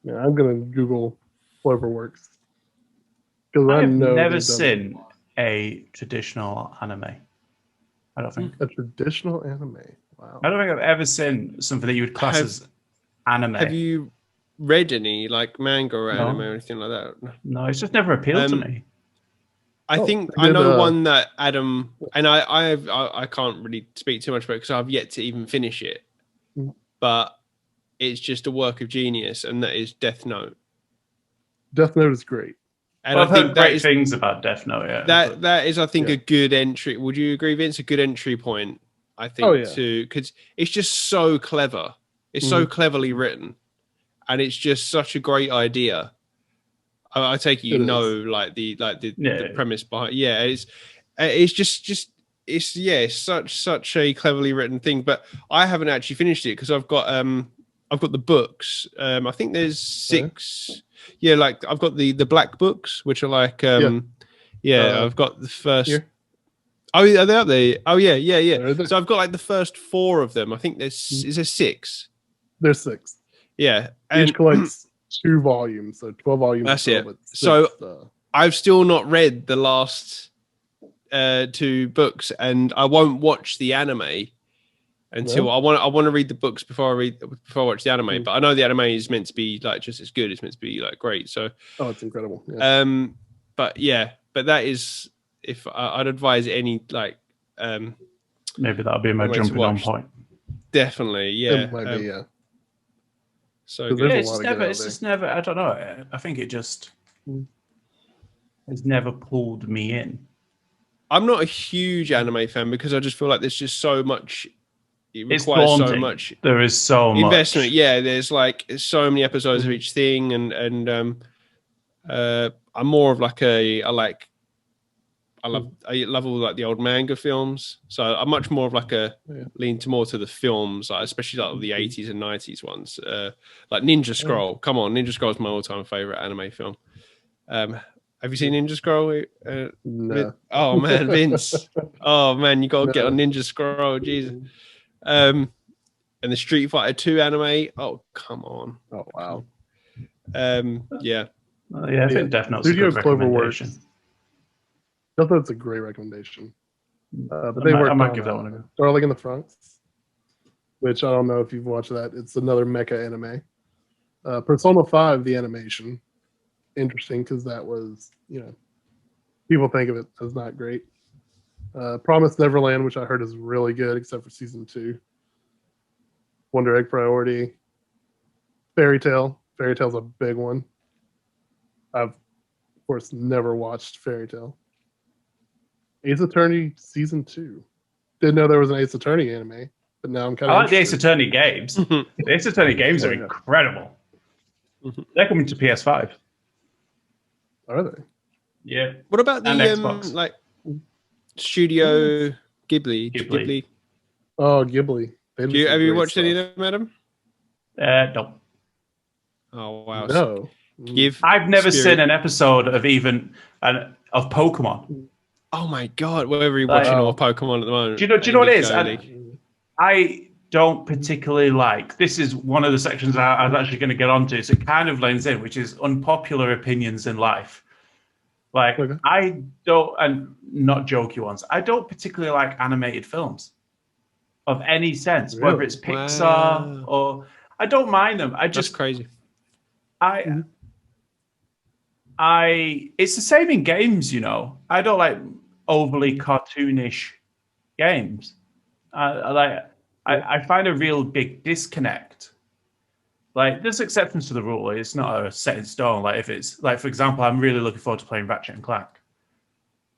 gonna Google Cloverworks because I've know never seen a traditional anime. I don't think a traditional anime. Wow. I don't think I've ever seen something that you would class as anime. Have you read any like manga or anime or anything like that? No, it's just never appealed to me. I think I know one that Adam and I can't really speak too much about it because I've yet to even finish it, but it's just a work of genius, and that is Death Note. Death Note is great, and I've heard great things about Death Note. Yeah, that is, I think, a good entry. Would you agree, Vince? A good entry point, I think, because it's just so clever. It's so cleverly written, and it's just such a great idea. I take it the premise behind. Yeah, it's such a cleverly written thing. But I haven't actually finished it because I've got the books. I think there's 6. Yeah, like I've got the black books, which are like I've got the first. Here? Oh, are they up there? Oh yeah. So I've got like the first 4 of them. I think is there 6? There's 6. Yeah, each collects 2 volumes, so 12 volumes. That's it. So I've still not read the last 2 books, and I won't watch the anime until I want to read the books before I watch the anime. But I know the anime is meant to be like just as good. It's meant to be like great. So it's incredible. Yeah. But that is, if I'd advise any like maybe that'll be my jumping on point. Definitely, yeah. It might be, yeah. So it's just never. I don't know. I think it just has never pulled me in. I'm not a huge anime fan because I just feel like there's just so much. It requires so much. There is so much investment. Yeah, there's like so many episodes of each thing, and I'm more of like I love all like the old manga films. So I'm much more of like lean more to the films, like, especially like the 80s and 90s ones. Like Ninja Scroll. Come on, Ninja Scroll is my all-time favorite anime film. Have you seen Ninja Scroll? No. Oh man, Vince. Oh man, you gotta get on Ninja Scroll, Jesus. And the Street Fighter 2 anime. Oh come on. Oh wow. Yeah. I think Death Note's a good recommendation. I thought it's a great recommendation. But I might give that one a go. Darling in the Franxx, which I don't know if you've watched that. It's another mecha anime. Persona 5, the animation. Interesting because that was, people think of it as not great. Promised Neverland, which I heard is really good, except for season 2. Wonder Egg Priority. Fairy Tail. Fairy Tail's a big one. I've, of course, never watched Fairy Tail. Ace Attorney season 2. Didn't know there was an Ace Attorney anime, but now I'm kind of. I like the Ace Attorney games. The Ace Attorney games are incredible. They're coming to PS5. Are they? Yeah. What about the like Studio Ghibli. Oh, Ghibli. Have you watched any of them, Adam? No. Oh wow. No. I've never seen an episode of of Pokemon. Oh my god! Whatever you're watching all Pokemon at the moment. Do you know what it is? I don't particularly like. This is one of the sections I was actually going to get onto. So it kind of lends in, which is unpopular opinions in life. Like I don't, and not jokey ones. I don't particularly like animated films of any sense, whether it's Pixar or I don't mind them. That's crazy. It's the same in games, you know. I don't like overly cartoonish games. I find a real big disconnect. Like, there's exceptions to the rule. It's not a set in stone. Like, if it's like, for example, I'm really looking forward to playing Ratchet and Clank,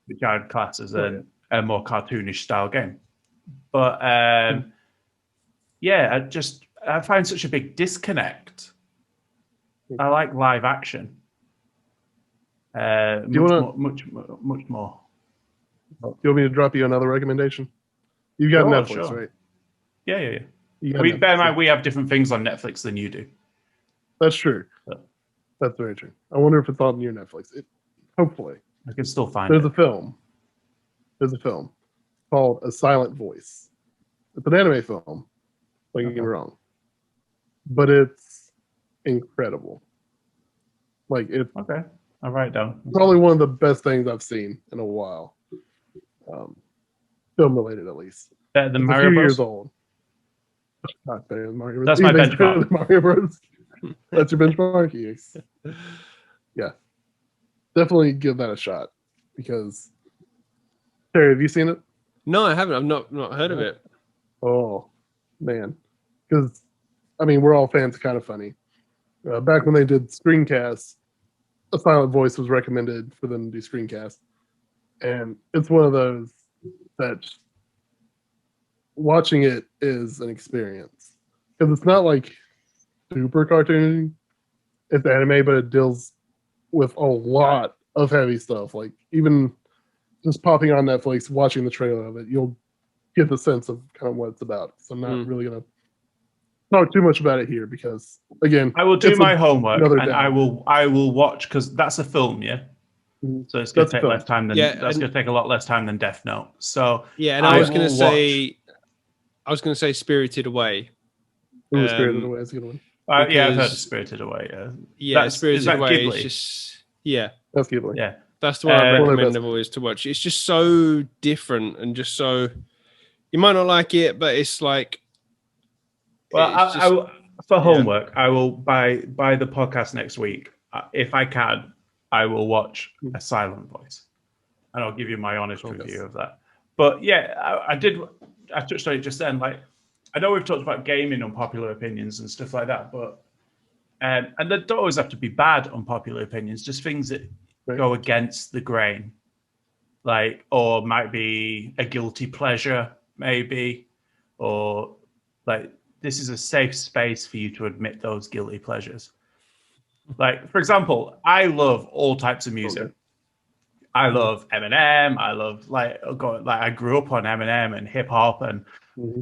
which I'd class as a more cartoonish style game. But I find such a big disconnect. I like live action. Much more. Do you want me to drop you another recommendation? You got Netflix, right? Yeah. Bear in mind, we have different things on Netflix than you do. That's true. That's very true. I wonder if it's on your Netflix. Hopefully. I can still find There's a film called A Silent Voice. It's an anime film. Don't get me wrong. But it's incredible. Like, it's... Okay. I'll write it down. Probably one of the best things I've seen in a while. Film related, at least. Better than Mario Bros? Years old. Not better than Mario Bros. That's my benchmark. Mario Bros. That's your benchmark? Yes. Yeah. Definitely give that a shot. Because, Terry, have you seen it? No, I haven't. I've not heard of it. Oh, man. Because, I mean, we're all fans of Kind of Funny. Back when they did screencasts, A Silent Voice was recommended for them to do screencasts. And it's one of those that watching it is an experience. Because it's not like super cartoony. It's anime, but it deals with a lot of heavy stuff. Like, even just popping on Netflix, watching the trailer of it, you'll get the sense of kind of what it's about. So I'm not really going to talk too much about it here because, again, I will do my homework and I will watch, because that's a film, yeah? So it's going to take less time than that's going to take a lot less time than Death Note. So yeah, and I was going to say Spirited Away. Spirited Away is a good one. I've heard of Spirited Away. Yeah, Spirited Away Ghibli? is just that's Ghibli. Yeah, that's the one I recommend always to watch. It's just so different and just so you might not like it, but it's like. Well, for homework, I will by the podcast next week. If I can, I will watch A Silent Voice, and I'll give you my honest review of that. But yeah, I touched on it just then. Like, I know we've talked about gaming, unpopular opinions, and stuff like that, but and they don't always have to be bad unpopular opinions. Just things that go against the grain, like, or might be a guilty pleasure, maybe, or like. This is a safe space for you to admit those guilty pleasures. Like, for example, I love all types of music. Okay. I love Eminem. I love I grew up on Eminem and hip hop and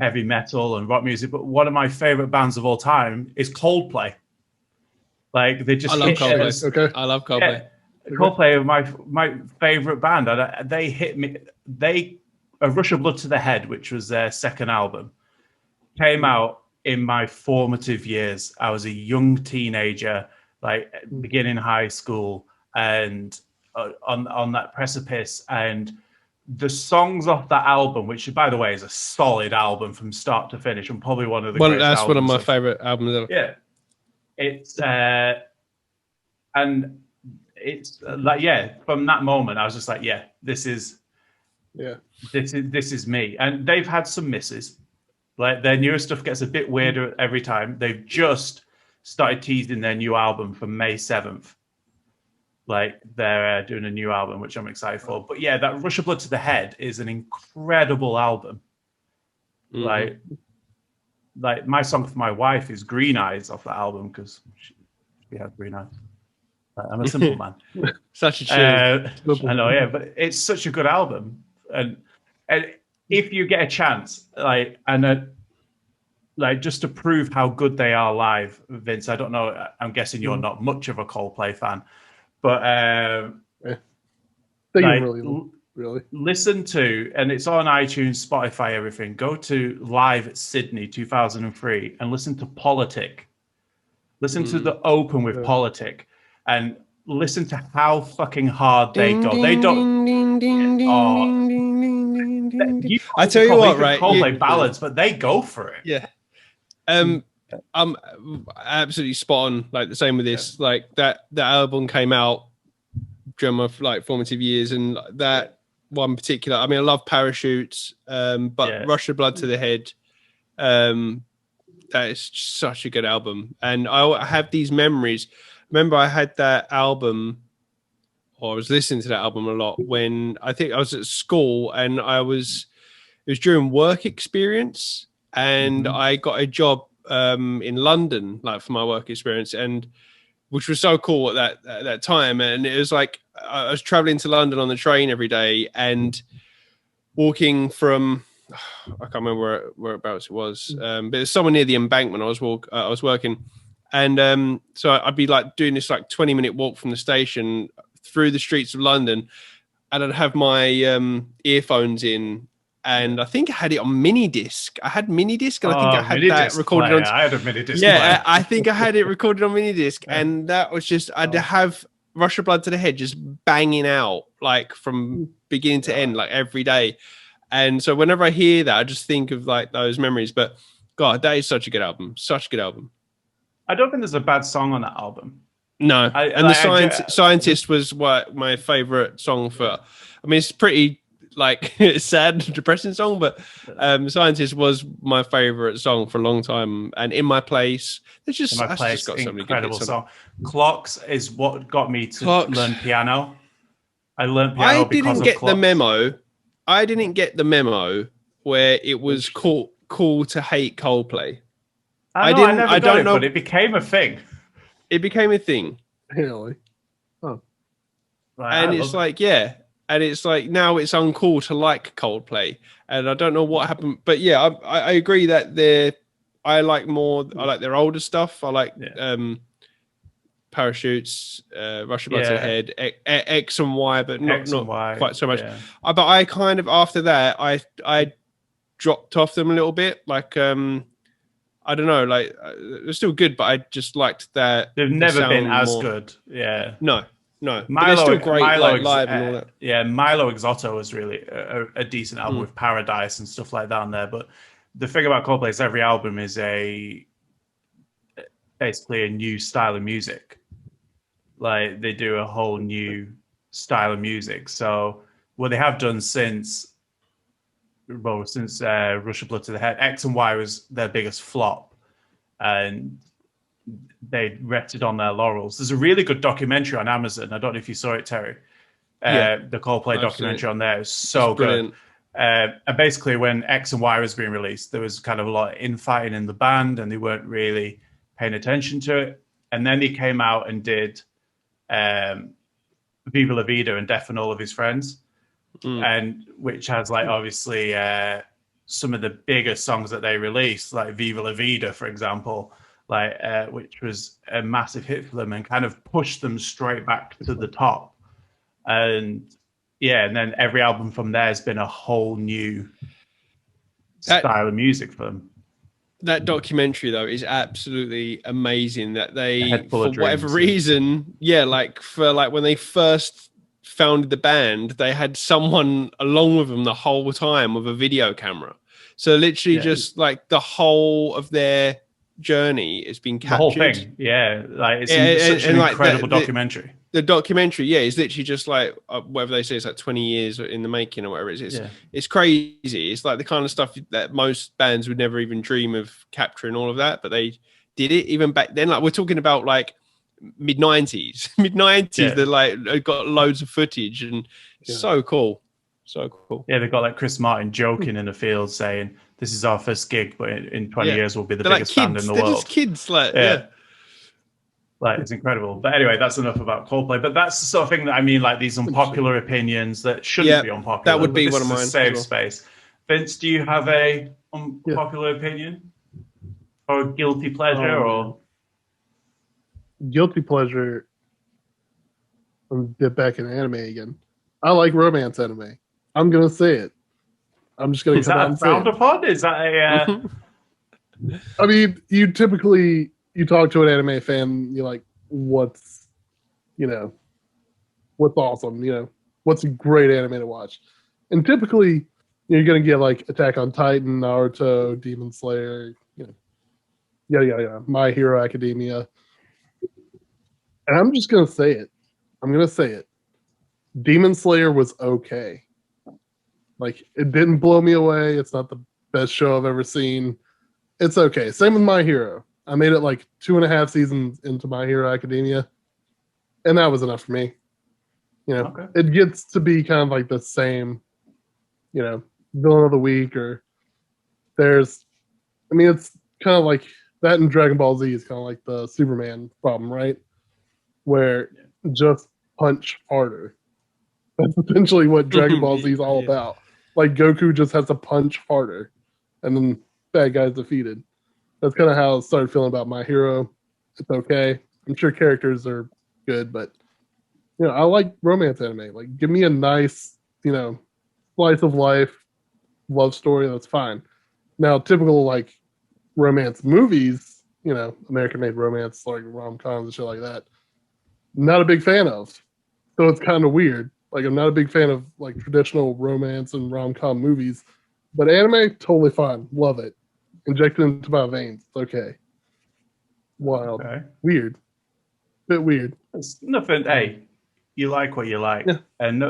heavy metal and rock music. But one of my favorite bands of all time is Coldplay. Like, they just I love Coldplay. Okay, I love Coldplay. Yeah, Coldplay are my favorite band. And they hit me. A Rush of Blood to the Head, which was their second album, came out in my formative years. I was a young teenager, like beginning high school, and on that precipice. And the songs off that album, which by the way is a solid album from start to finish, and probably one of the greatest that's albums. One of my favorite albums ever. Yeah, it's and it's like from that moment I was just like, this is me. And they've had some misses. Like, their newer stuff gets a bit weirder every time. They've just started teasing their new album for May 7th. Like, they're doing a new album, which I'm excited for. But yeah, that Rush of Blood to the Head is an incredible album. Like my song for my wife is Green Eyes off that album, because she has green eyes. I'm a simple man. Such a tune. I know, yeah, but it's such a good album. And if you get a chance, like, and like, just to prove how good they are live, Vince, I don't know, I'm guessing you're not much of a Coldplay fan, but like, really listen to, and it's on iTunes, Spotify, everything. Go to Live at Sydney 2003 and listen to Politic. Listen to the open with Politic, and listen to how fucking hard they go. They don't. I tell you what, right? Coldplay ballads, but they go for it. Yeah. I'm absolutely spot on. Like the same with this. Like that album came out during my like formative years, and that one particular. I mean, I love Parachutes, but Rush of Blood to the Head. That is such a good album, and I have these memories. Remember, I had that album, or I was listening to that album a lot when I think I was at school, and it was during work experience, and I got a job in London, like for my work experience, and which was so cool at that time. And it was like I was traveling to London on the train every day and walking from I can't remember whereabouts it was, but it's somewhere near the Embankment. I was working, and so I'd be like doing this like 20-minute walk from the station through the streets of London, and I'd have my earphones in. And I think I had it on mini disc. I had mini disc, and I think I had that recorded on. I had a mini disc. Yeah, I think I had it recorded on mini disc, and that was just I'd have Rush of Blood to the Head just banging out like from beginning to end, like every day. And so whenever I hear that, I just think of like those memories. But God, that is such a good album. Such a good album. I don't think there's a bad song on that album. No, the Scientist was what my favorite song for. I mean, it's pretty. Like sad, depressing song, but Scientist was my favorite song for a long time. And In My Place, it's just, just got so many incredible song. Clocks is what got me to learn piano. I learned piano because of Clocks. I didn't get the memo where it was cool to hate Coldplay. I never got it, but it became a thing. It became a thing. Really? Oh. And it's like, yeah. And it's like now it's uncool to like Coldplay, and I don't know what happened. But yeah, I agree that I like their older stuff. I like Parachutes, Rush of Blood to the Head, X and Y, but not quite so much. Yeah. But I kind of after that I dropped off them a little bit. Like I don't know, like they're still good, but I just liked that. They've never been as good. Yeah. No, but they're still great live and all that. Yeah, Milo Exoto was really a decent album with Paradise and stuff like that on there. But the thing about Coldplay is every album is basically a new style of music. Like they do a whole new style of music. So what they have done since Rush of Blood to the Head, X and Y was their biggest flop, and they rested on their laurels. There's a really good documentary on Amazon. I don't know if you saw it, Terry. The Coldplay documentary on there is so good. And basically, when X and Y was being released, there was kind of a lot of infighting in the band, and they weren't really paying attention to it. And then he came out and did Viva La Vida and Death and All of His Friends, and which has like obviously some of the biggest songs that they released, like Viva La Vida, for example. Like which was a massive hit for them and kind of pushed them straight back to the top. And then every album from there has been a whole new style of music for them. That documentary though is absolutely amazing. That they, for whatever reason, when they first founded the band, they had someone along with them the whole time with a video camera. So literally just like the whole of their journey has been captured. The whole thing, like it's such an incredible documentary. The documentary, is literally just like whatever they say, it's like 20 years in the making or whatever it is. It's crazy. It's like the kind of stuff that most bands would never even dream of capturing, all of that, but they did it even back then. Like we're talking about like mid-90s. They like got loads of footage and so cool. So cool. Yeah, they've got like Chris Martin joking in the field saying, "This is our first gig, but in 20 years we'll be the biggest band in the world." They're just kids, like it's incredible. But anyway, that's enough about Coldplay. But that's the sort of thing that I mean, like these unpopular opinions that shouldn't be unpopular. That would be one of mine. Safe space. Vince, do you have a unpopular opinion or a guilty pleasure or guilty pleasure? Let's get back in anime again. I like romance anime. I'm gonna say it. I'm just gonna come out and say frowned it. upon? Is that a I mean, you talk to an anime fan, you're like, what's awesome, what's a great anime to watch? And typically you're gonna get like Attack on Titan, Naruto, Demon Slayer, yada yada yada, My Hero Academia. And I'm just gonna say it. Demon Slayer was okay. Like, it didn't blow me away. It's not the best show I've ever seen. It's okay. Same with My Hero. I made it like 2.5 seasons into My Hero Academia, and that was enough for me. Okay. It gets to be kind of like the same, villain of the week, or it's kind of like that in Dragon Ball Z is kind of like the Superman problem, right? Where just punch harder. That's essentially what Dragon Ball Z is all about. Like, Goku just has to punch harder, and then bad guy's defeated. That's kind of how I started feeling about My Hero. It's okay. I'm sure characters are good, but I like romance anime. Like, give me a nice, slice of life love story. That's fine. Now, typical like romance movies, American-made romance, like rom-coms and shit like that, not a big fan of. So it's kind of weird. Like, I'm not a big fan of like traditional romance and rom-com movies, but anime, totally fine. Love it. Inject it into my veins. It's okay. Wild. Okay. Weird. Bit weird. It's nothing. Hey, you like what you like. Yeah. And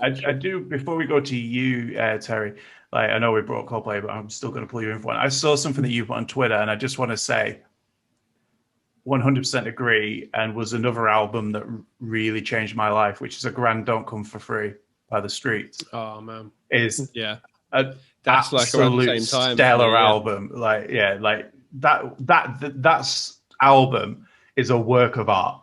I do, before we go to you, Terry, like, I know we brought Coldplay, but I'm still going to pull you in for one. I saw something that you put on Twitter, and I just want to say 100% agree, and was another album that really changed my life, which is A Grand Don't Come for Free by The Streets. Oh, man. Is that's like around the same time. Stellar album. Like, that's album is a work of art.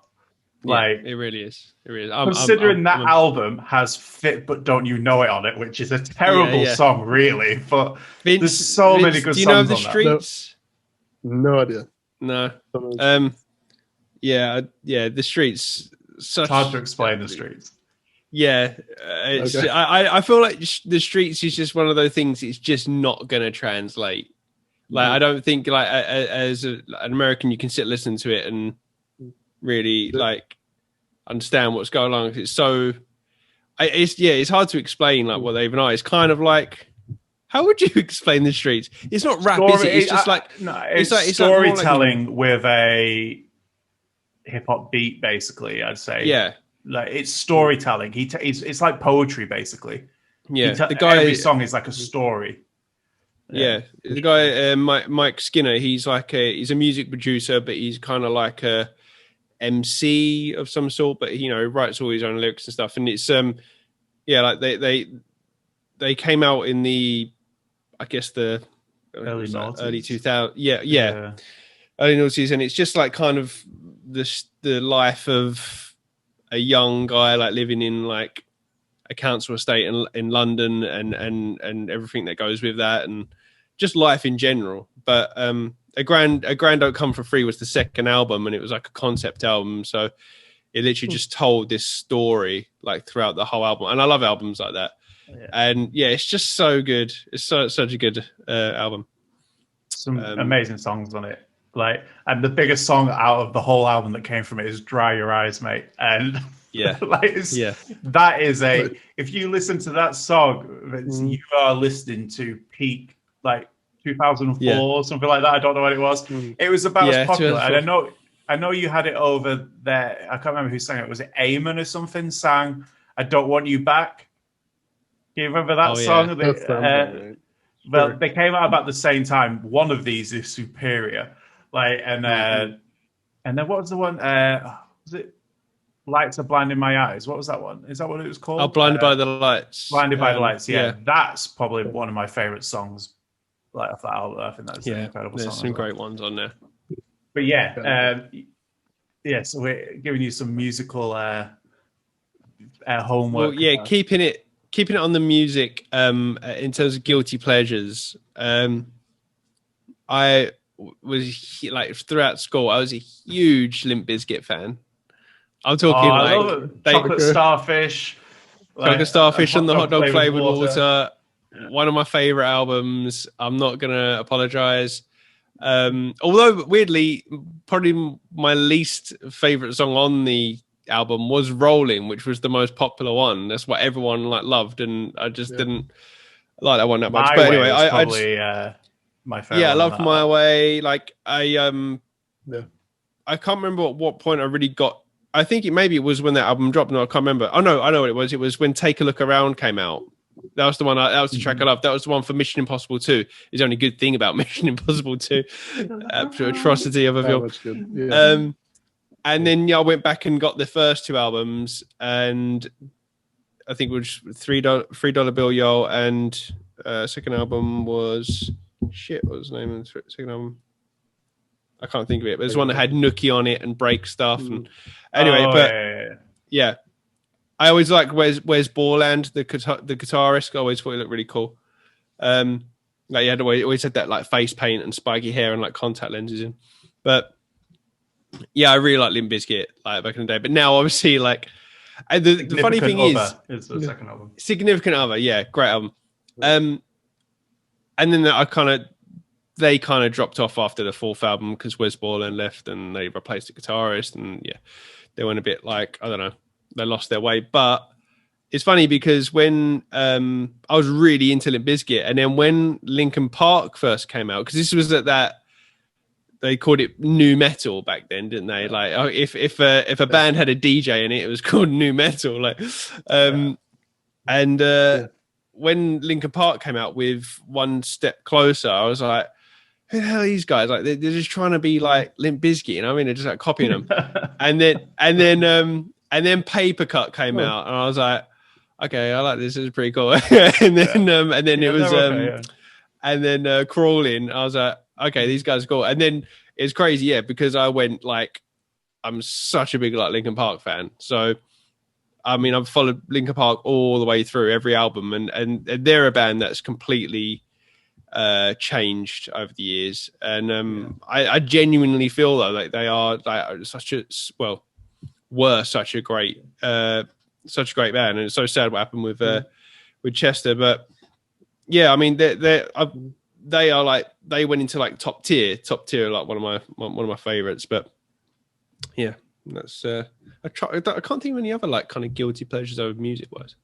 Like, it really is. It really is. Considering that album has Fit But Don't You Know It on it, which is a terrible song, really. But there's so many good songs. Do you know The on Streets? No idea. No. The Streets. It's hard to explain The Streets. Yeah, okay. I feel like The Streets is just one of those things. It's just not going to translate. Like, I don't think, like, as an American, you can sit listen to it and really like understand what's going on. It's so, it's hard to explain like what they even are. It's kind of like, how would you explain The Streets? It's not rap, is it? It's just it's storytelling with a hip hop beat, basically. I'd say, like, it's storytelling. It's like poetry, basically. Yeah, the guy. Every song is like a story. Yeah, the guy Mike Skinner. He's he's a music producer, but he's kind of like a MC of some sort. But he writes all his own lyrics and stuff. And it's like they came out in the, I guess the early 2000s. Yeah. Early noughties, and it's just like kind of the life of a young guy like living in like a council estate in London and everything that goes with that, and just life in general. But a grand Don't Come for Free was the second album, and it was like a concept album, so it literally just told this story like throughout the whole album. And I love albums like that. And it's just so good. It's such a good album. Some amazing songs on it. Like, and the biggest song out of the whole album that came from it is Dry Your Eyes, Mate. And that is if you listen to that song, you are listening to peak like 2004 or something like that. I don't know what it was. It was about as popular. And I know you had it over there. I can't remember who sang it. Was it Eamon or something sang I Don't Want You Back? Do you remember that song? Well, they came out about the same time. One of these is superior. Like, and then what was the one? Was it Lights Are Blinding My Eyes? What was that one? Is that what it was called? Oh, Blinded by the Lights. Blinded by the Lights. Yeah, that's probably one of my favorite songs. Like, off that album, I think that's an incredible song. There's some great ones on there. But so we're giving you some musical homework. Well, keeping keeping it on the music, in terms of guilty pleasures, I was like throughout school, I was a huge Limp Bizkit fan. I'm talking I love it. Chocolate starfish. Chocolate starfish and the hot dog flavored water. One of my favorite albums. I'm not gonna apologize. Although weirdly, probably my least favorite song on the album was Rolling, which was the most popular one. That's what everyone like loved, and I just didn't like that one that much. But anyway, I probably my favorite. Yeah, I loved My Way. Like I can't remember at what point I really got. I think it was when that album dropped. No, I can't remember. Oh no, I know what it was. It was when Take a Look Around came out. That was the one. That was the track I loved. That was the one for Mission Impossible 2. Is the only good thing about Mission Impossible 2. Absolute atrocity of a film. Yeah. And then I went back and got the first two albums, and I think it was $3 Bill Yo, and second album was what was the name of the second album? I can't think of it, but there's one that had Nookie on it and break stuff. And anyway, yeah. I always like Where's Borland, the guitarist. I always thought he looked really cool. Like he had always had that like face paint and spiky hair and like contact lenses in. But yeah, I really like Limp Bizkit like back in the day. But now obviously like the funny thing is the second album. Significant Other, yeah, great album. And then they kind of dropped off after the fourth album because Wes Borland left and they replaced the guitarist, and yeah, they went a bit like, I don't know, they lost their way. But it's funny because when I was really into Limp Bizkit, and then when Linkin Park first came out, because this was at that, they called it new metal back then, didn't they? Like if a band had a DJ in it, it was called new metal. Like, when Linkin Park came out with One Step Closer, I was like, who the hell are these guys? Like they're just trying to be like Limp Bizkit, you know what I mean? They're just like copying them. and then Paper Cut came out, and I was like, okay, I like this. This is pretty cool. and then Crawling, I was like, okay, these guys are cool. And then it's crazy, yeah, because I went like, I'm such a big like Linkin Park fan. So I mean, I've followed Linkin Park all the way through every album, and they're a band that's completely changed over the years. And I genuinely feel though like they are like were such a great band, and it's so sad what happened with Chester. But yeah, I mean they are like, they went into like top tier, like one of my favorites. But yeah, that's I can't think of any other like kind of guilty pleasures over music wise.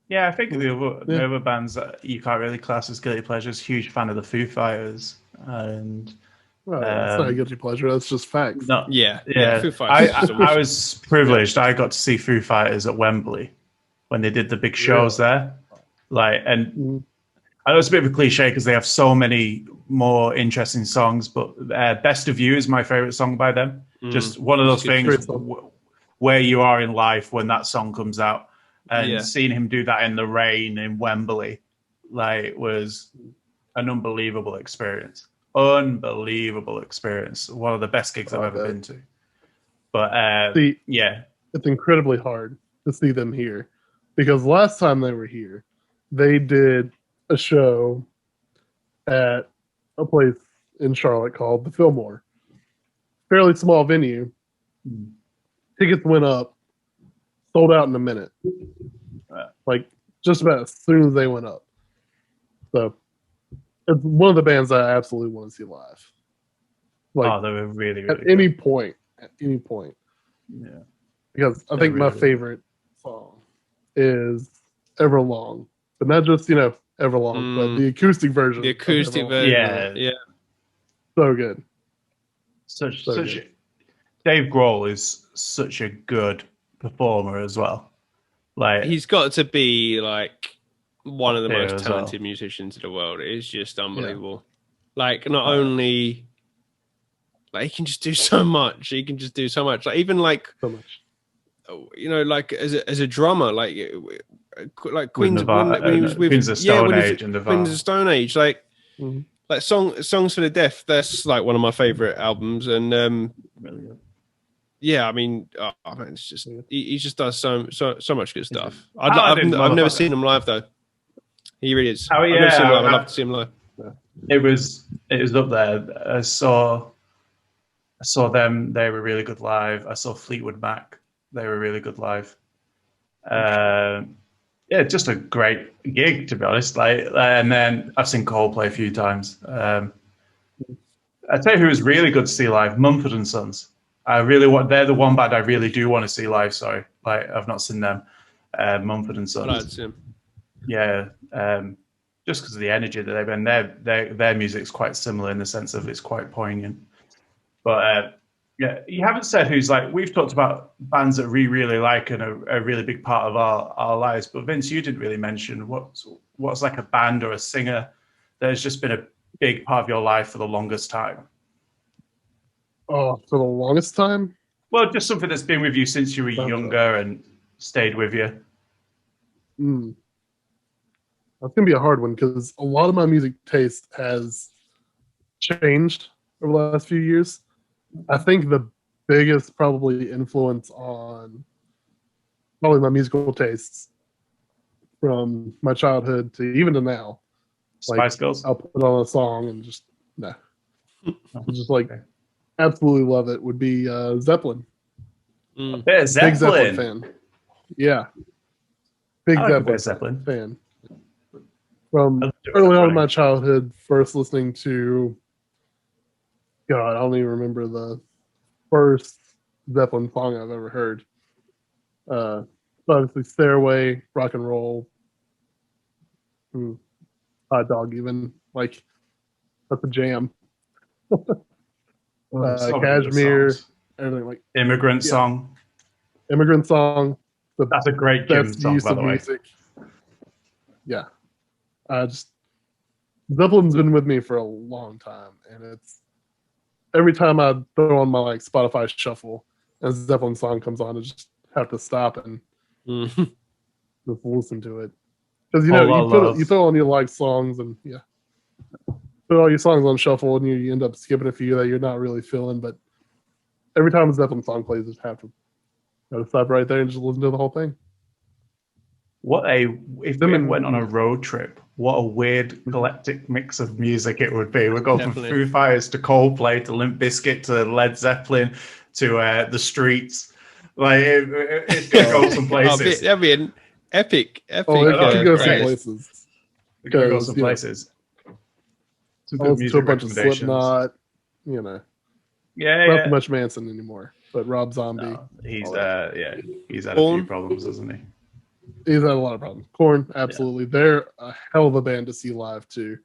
Yeah, I think the other bands that you can't really class as guilty pleasures. Huge fan of the Foo Fighters, and that's not a guilty pleasure. That's just facts. No, yeah. Foo Fighters I was privileged. I got to see Foo Fighters at Wembley when they did the big shows there. Like, and I know it's a bit of a cliche because they have so many more interesting songs, but Best of You is my favorite song by them. Just one of those things where you are in life when that song comes out, and seeing him do that in the rain in Wembley, like, was an unbelievable experience. One of the best gigs I've ever been to. But it's incredibly hard to see them here, because last time they were here, they did a show at a place in Charlotte called the Fillmore. Fairly small venue. Tickets went up, sold out in a minute. Like, just about as soon as they went up. So it's one of the bands I absolutely want to see live. Like, they were really, really at any point. Yeah. Because I think my favorite song is Everlong. But not just, Everlong, but the acoustic version. The acoustic version. Yeah. So good. Such Dave Grohl is such a good performer as well. Like, he's got to be like one of the most talented musicians in the world. It's just unbelievable. Yeah. Like, not only like, he can just do so much. Like, even like so much. Like as a drummer, like Queens of Stone Age and Queens of Stone Age, like like Songs for the Deaf. That's like one of my favorite albums, and yeah, I mean, oh man, it's just he just does so much good stuff. Talented I've never motherfucker. seen him live though. He really is. Oh I've never seen him yeah, live. I'd love to see him live. it was up there. I saw them. They were really good live. I saw Fleetwood Mac. They were really good live. Yeah, just a great gig to be honest. And then I've seen Coldplay a few times. I tell you who was really good to see live: Mumford and Sons. They're the one band I really do want to see live. Sorry, I've not seen them. Mumford and Sons. I'd like to see him. Yeah, just because of the energy that they bring. Their music's quite similar in the sense of it's quite poignant. But yeah, you haven't said who's like. We've talked about bands that we really like and a really big part of our lives. But Vince, you didn't really mention what's like a band or a singer that has just been a big part of your life for the longest time. Oh, for the longest time? Well, just something that's been with you since you were younger and stayed with you. That's going to be a hard one because a lot of my music taste has changed over the last few years. I think the biggest probably influence on probably my musical tastes from my childhood to even to now. Spice Girls? I'll put on a song and just, just like absolutely love it would be Zeppelin. Zeppelin. Big Zeppelin fan. Yeah. Big Zeppelin fan. From early on in my childhood, first listening to, God, I don't even remember the first Zeppelin song I've ever heard. Obviously, Stairway, Rock and Roll, Hot Dog, even. Like, that's a jam. Cashmere, everything like Immigrant Song. Immigrant Song. That's a great gym song, by the way. Music. Yeah. Zeppelin's been with me for a long time, and it's every time I throw on my like Spotify shuffle and a Zeppelin song comes on, I just have to stop and just listen to it. Because you throw on your like songs and put all your songs on shuffle and you end up skipping a few that you're not really feeling. But every time a Zeppelin song plays, I just have to stop right there and just listen to the whole thing. If we went on a road trip, what a weird eclectic mix of music it would be. We'd go from Foo Fighters to Coldplay to Limp Bizkit to Led Zeppelin to The Streets. Like it's gonna go some places. That'd be an epic. Oh, it could go some places. It could go some places. Some good music to a bunch of recommendations. Slipknot, not so much Manson anymore, but Rob Zombie. No, he's had a few problems, hasn't he? He's had a lot of problems. Korn, absolutely. They're a hell of a band to see live too.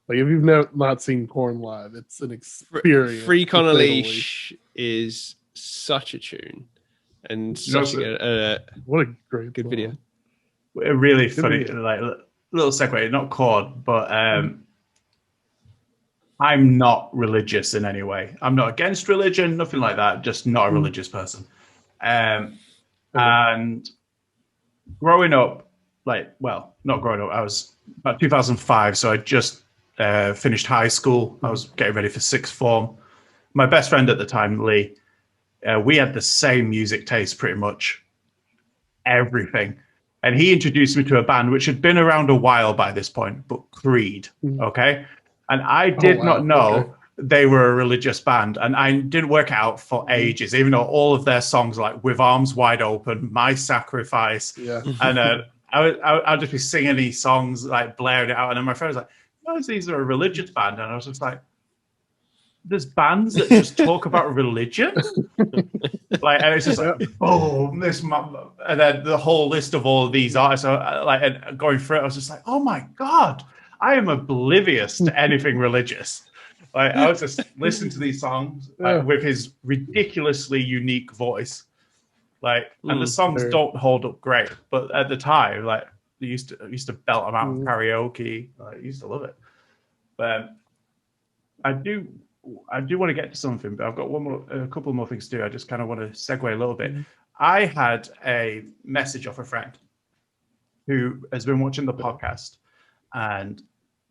Like if you've not seen Korn live, it's an experience. Freak on a Leash is such a tune and such what a great good video. A really funny like little segue, not chord, but I'm not religious in any way. I'm not against religion, nothing like that. Just not a religious person. And growing up, not growing up, I was about 2005, so I just finished high school. I was getting ready for sixth form. My best friend at the time, Lee, we had the same music taste, pretty much everything. And he introduced me to a band which had been around a while by this point, but Creed, okay? And I did not know they were a religious band, and I didn't work it out for ages, even though all of their songs like With Arms Wide Open, My Sacrifice, and I'd just be singing these songs, like blaring it out, and then my friend was like, "Oh, these are a religious band," and I was just like, "There's bands that just talk about religion," and it's just like, boom, and then the whole list of all of these artists, and going through it, I was just like, "Oh my god, I am oblivious to anything religious." I was just listening to these songs with his ridiculously unique voice, and the songs don't hold up great, but at the time, I used to belt them out in karaoke. I used to love it. But I do want to get to something, but I've got a couple more things to do. I just kind of want to segue a little bit. I had a message off a friend who has been watching the podcast and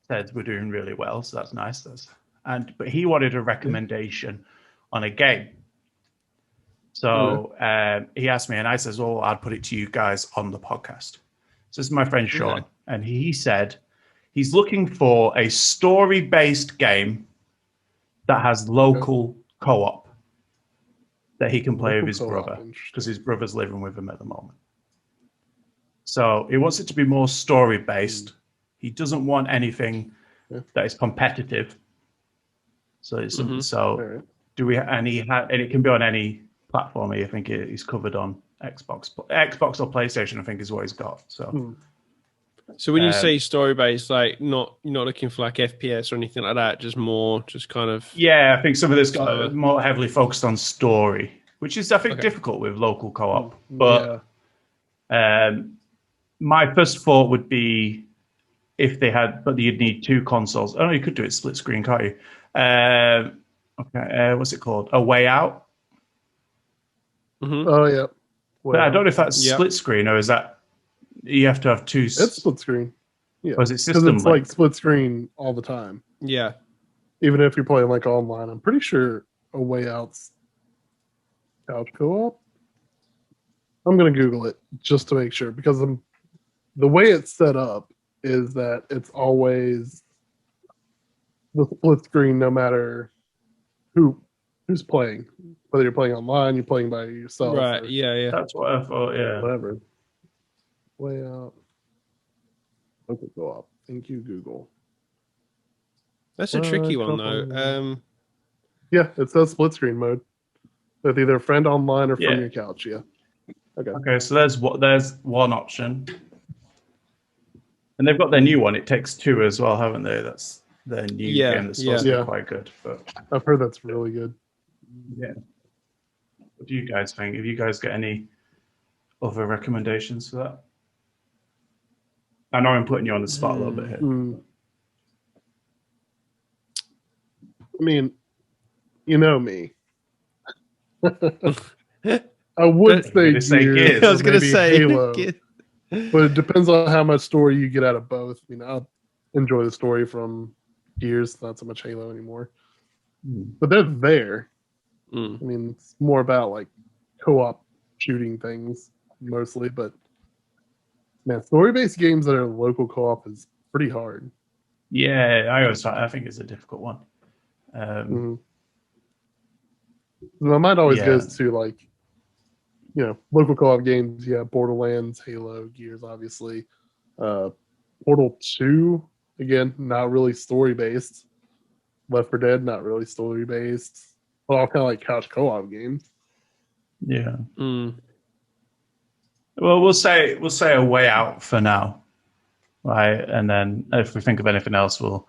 said we're doing really well, so that's nice. But he wanted a recommendation on a game. So he asked me, and I says, "Well, I'd put it to you guys on the podcast." So this is my friend Sean, and he said he's looking for a story-based game that has local co-op that he can play with his brother, because his brother's living with him at the moment. So he wants it to be more story-based. He doesn't want anything that is competitive. So it's do we? And it can be on any platform. I think he's covered on Xbox or PlayStation. I think is what he's got. So. So when you say story based, like you're not looking for like FPS or anything like that, just kind of. Yeah, I think some of this got more heavily focused on story, which is I think difficult with local co-op. But my first thought would be if they had, but you'd need two consoles. Oh, you could do it split screen, can't you? What's it called? A Way Out. Mm-hmm. Oh yeah. But I don't know if that's split screen or is that. You have to have two. It's split screen. Yeah, because it's like split screen all the time. Yeah, even if you're playing like online, I'm pretty sure A Way Out's couch co-op. I'm gonna Google it just to make sure because the way it's set up is that it's always the split screen, no matter who's playing, whether you're playing online, you're playing by yourself. Right? Yeah. That's what I thought. Yeah. Whatever. Way Out. Okay, go up. Thank you, Google. That's a tricky one, though. Yeah, it says split screen mode. With either a friend online or from your couch. Yeah. Okay, so there's one option, and they've got their new one. It Takes Two as well, haven't they? That's their new game that's supposed to be quite good. But I've heard that's really good. Yeah. What do you guys think? Have you guys got any other recommendations for that? I know I'm putting you on the spot a little bit here. I mean, you know me. I would say Gears. I was going to say Halo, but it depends on how much story you get out of both. I mean, I'll enjoy the story from Gears, not so much Halo anymore. But they're there. I mean, it's more about like co-op shooting things mostly, but man, story-based games that are local co-op is pretty hard. Yeah, I think it's a difficult one. My mind always goes to like, local co-op games. Yeah, Borderlands, Halo, Gears, obviously. Portal 2, again, not really story-based. Left 4 Dead, not really story-based. Well, all kind of like couch co-op games. Yeah. Well, we'll say A Way Out for now, right? And then if we think of anything else, we'll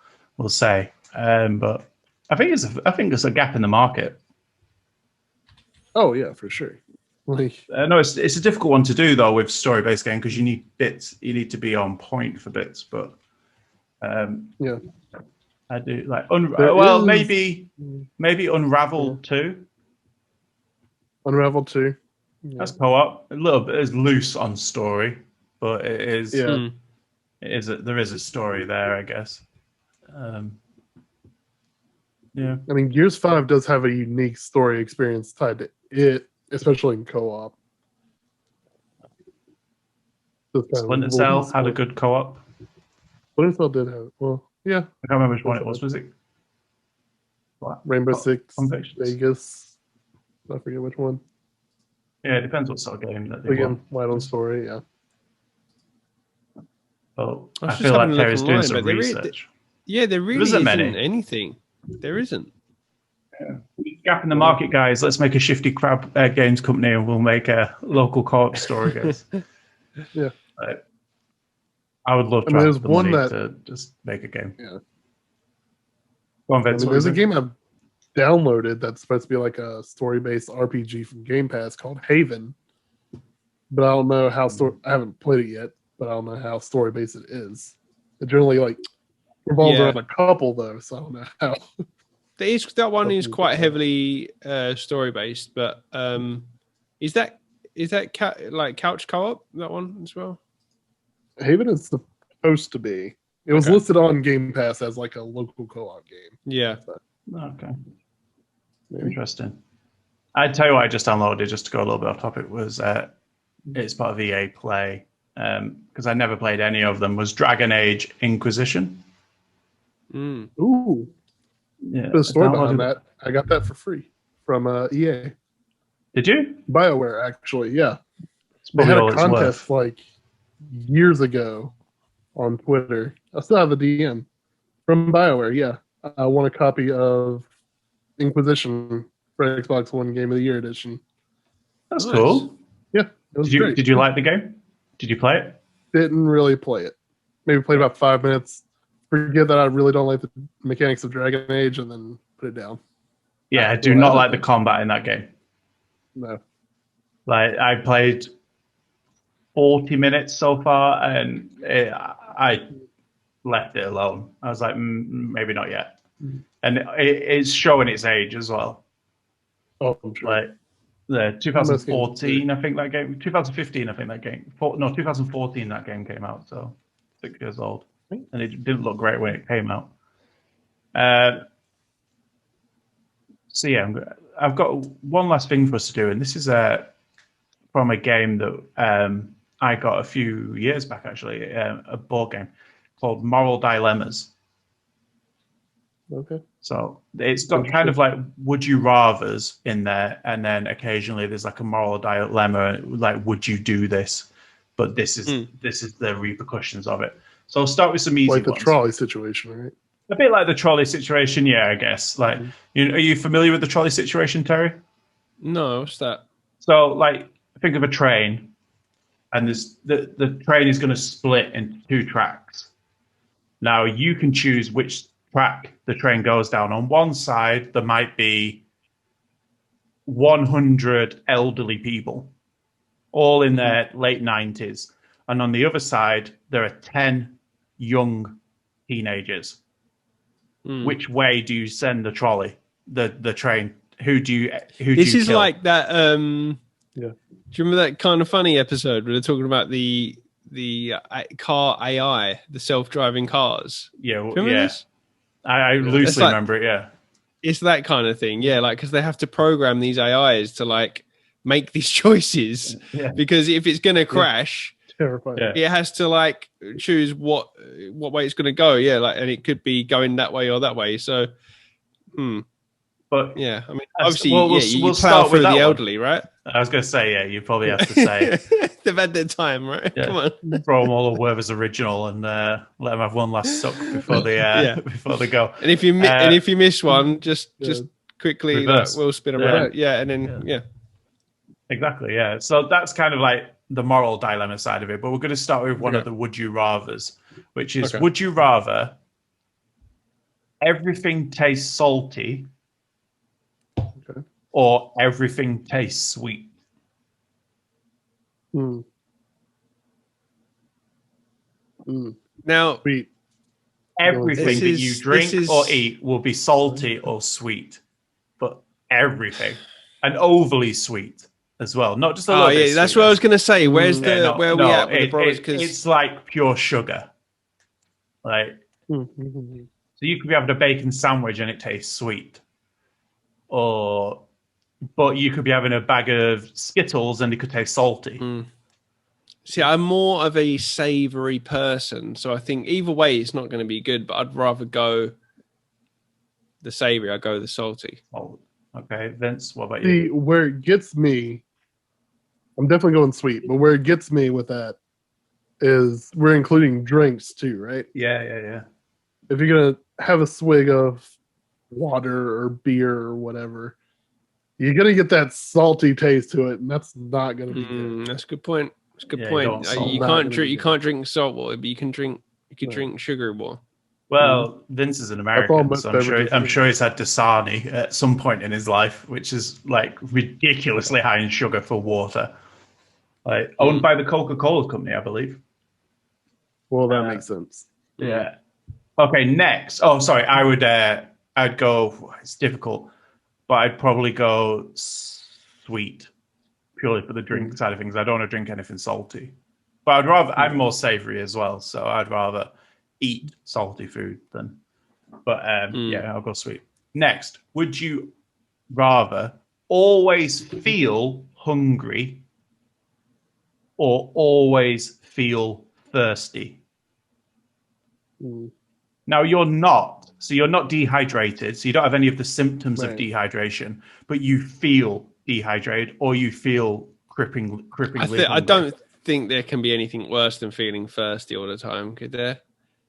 say. But I think there's a gap in the market. Oh yeah, for sure. No, it's a difficult one to do though with story-based game because you need bits. You need to be on point for bits. But I do like maybe Unravel 2. Unravel 2. Yeah. That's co-op. A little bit is loose on story, but it is. Yeah. There is a story there, I guess. Yeah. I mean, Gears 5 does have a unique story experience tied to it, especially in co-op. Splinter Cell had a good co-op. Splinter Cell did have. Well, yeah. I can't remember which one it was. Was it? What? Rainbow Six, Convictions. Vegas. I forget which one. Yeah, it depends what sort of game that they want. Light on story, yeah. Well, I feel like Terry's doing some research. There really isn't anything. There isn't. Yeah. Gap in the market, guys. Let's make a Shifty Crab games company and we'll make a local co-op story, guys. Yeah. I would love to have the money to just make a game. Yeah. Go on, Vince, there's a game I've downloaded that's supposed to be like a story-based RPG from Game Pass called Haven. But I don't know how I haven't played it yet, but I don't know how story-based it is. It generally revolves around a couple though, so I don't know how. That one is quite heavily story-based, but is that couch co-op, that one as well? Haven is supposed to be. It was listed on Game Pass as like a local co-op game. Yeah. Okay. Interesting. I'd tell you what I just downloaded, just to go a little bit off topic, was it's part of EA Play, because I never played any of them, was Dragon Age Inquisition. Ooh. Yeah, The story behind that, I got that for free from EA. Did you? BioWare, actually, yeah. It's They probably had all a it's contest worth. like years ago on Twitter. I still have the DM from BioWare, yeah. I won a copy of Inquisition for Xbox One Game of the Year edition. That's Nice. cool. Yeah, it was great. Did you like the game? Did you play it? Didn't really play it. Maybe played about 5 minutes. Forget that I really don't like the mechanics of Dragon Age, and then put it down. Yeah, I do not like the combat in that game. No. Like, I played 40 minutes so far, and I left it alone. I was like, maybe not yet. And it's showing its age as well. Oh, I'm sure. Like, the 2014, I think that game. 2015, I think that game. 2014, that game came out. So 6 years old, and it didn't look great when it came out. So yeah, I've got one last thing for us to do, and this is from a game that I got a few years back, actually, a board game called Moral Dilemmas. Okay. So it's got kind of like would you rathers in there, and then occasionally there's like a moral dilemma, like would you do this? But this is the repercussions of it. So I'll start with some easy like the ones. trolley situation, right? A bit like the trolley situation, yeah, I guess. Like, are you familiar with the trolley situation, Terry? No, what's that? So, like, think of a train, and the train is going to split into 2 tracks. Now, you can choose which track the train goes down. On one side, there might be 100 elderly people, all in their late 90s. And on the other side, there are 10 young teenagers. Which way do you send the trolley, the train? This is kill? Like that. Yeah. Do you remember that Kind of Funny episode where they're talking about the car AI, the self-driving cars? Yeah, remember this? I loosely remember it. Yeah, it's that kind of thing. Yeah, like because they have to program these AIs to like make these choices. Yeah. Because if it's going to crash. Terrifying. Yeah. It has to like choose what way it's going to go. Yeah, like, and it could be going that way or that way. So, but yeah, I mean, obviously, you we'll plow start with through the one. elderly, right? I was going to say, yeah, you probably have to say they've had their time, right? Yeah. Come on, throw them all over as original and let them have one last suck before they before they go. And if you miss one, just quickly like, we'll spin around, and then Exactly, yeah. So that's kind of like the moral dilemma side of it. But we're going to start with one of the would you rathers, which is would you rather everything tastes salty or everything tastes sweet? Now, sweet. Everything that you drink or eat will be salty or sweet, but everything, and overly sweet as well, not just a little bit. That's what I was going to say. Where's where are we at with the products? Because it's like pure sugar. Like, so you could be having a bacon sandwich and it tastes sweet, but you could be having a bag of Skittles and it could taste salty. See, I'm more of a savory person, so I think either way it's not going to be good. But I'd rather go the savory. I go the salty. Oh, okay, Vince, what about you? See, where it gets me, I'm definitely going sweet, but where it gets me with that is we're including drinks too, right? Yeah. If you're going to have a swig of water or beer or whatever, you're going to get that salty taste to it, and that's not going to be good. That's a good point. That's a good point. You can't drink salt water, but you can drink sugar water. Well, Vince is an American, so I'm sure he's had Dasani at some point in his life, which is like ridiculously high in sugar for water. Like owned by the Coca-Cola company, I believe. Well, that makes sense. Yeah. Okay, next. Oh, sorry. I'd go, it's difficult, but I'd probably go sweet, purely for the drink side of things. I don't want to drink anything salty. But I'm more savory as well, so I'd rather eat salty food than, but I'll go sweet. Next, would you rather always feel hungry or always feel thirsty? Now, you're not. So you're not dehydrated. So you don't have any of the symptoms of dehydration, but you feel dehydrated or you feel cripplingly hungry. I don't think there can be anything worse than feeling thirsty all the time, could there?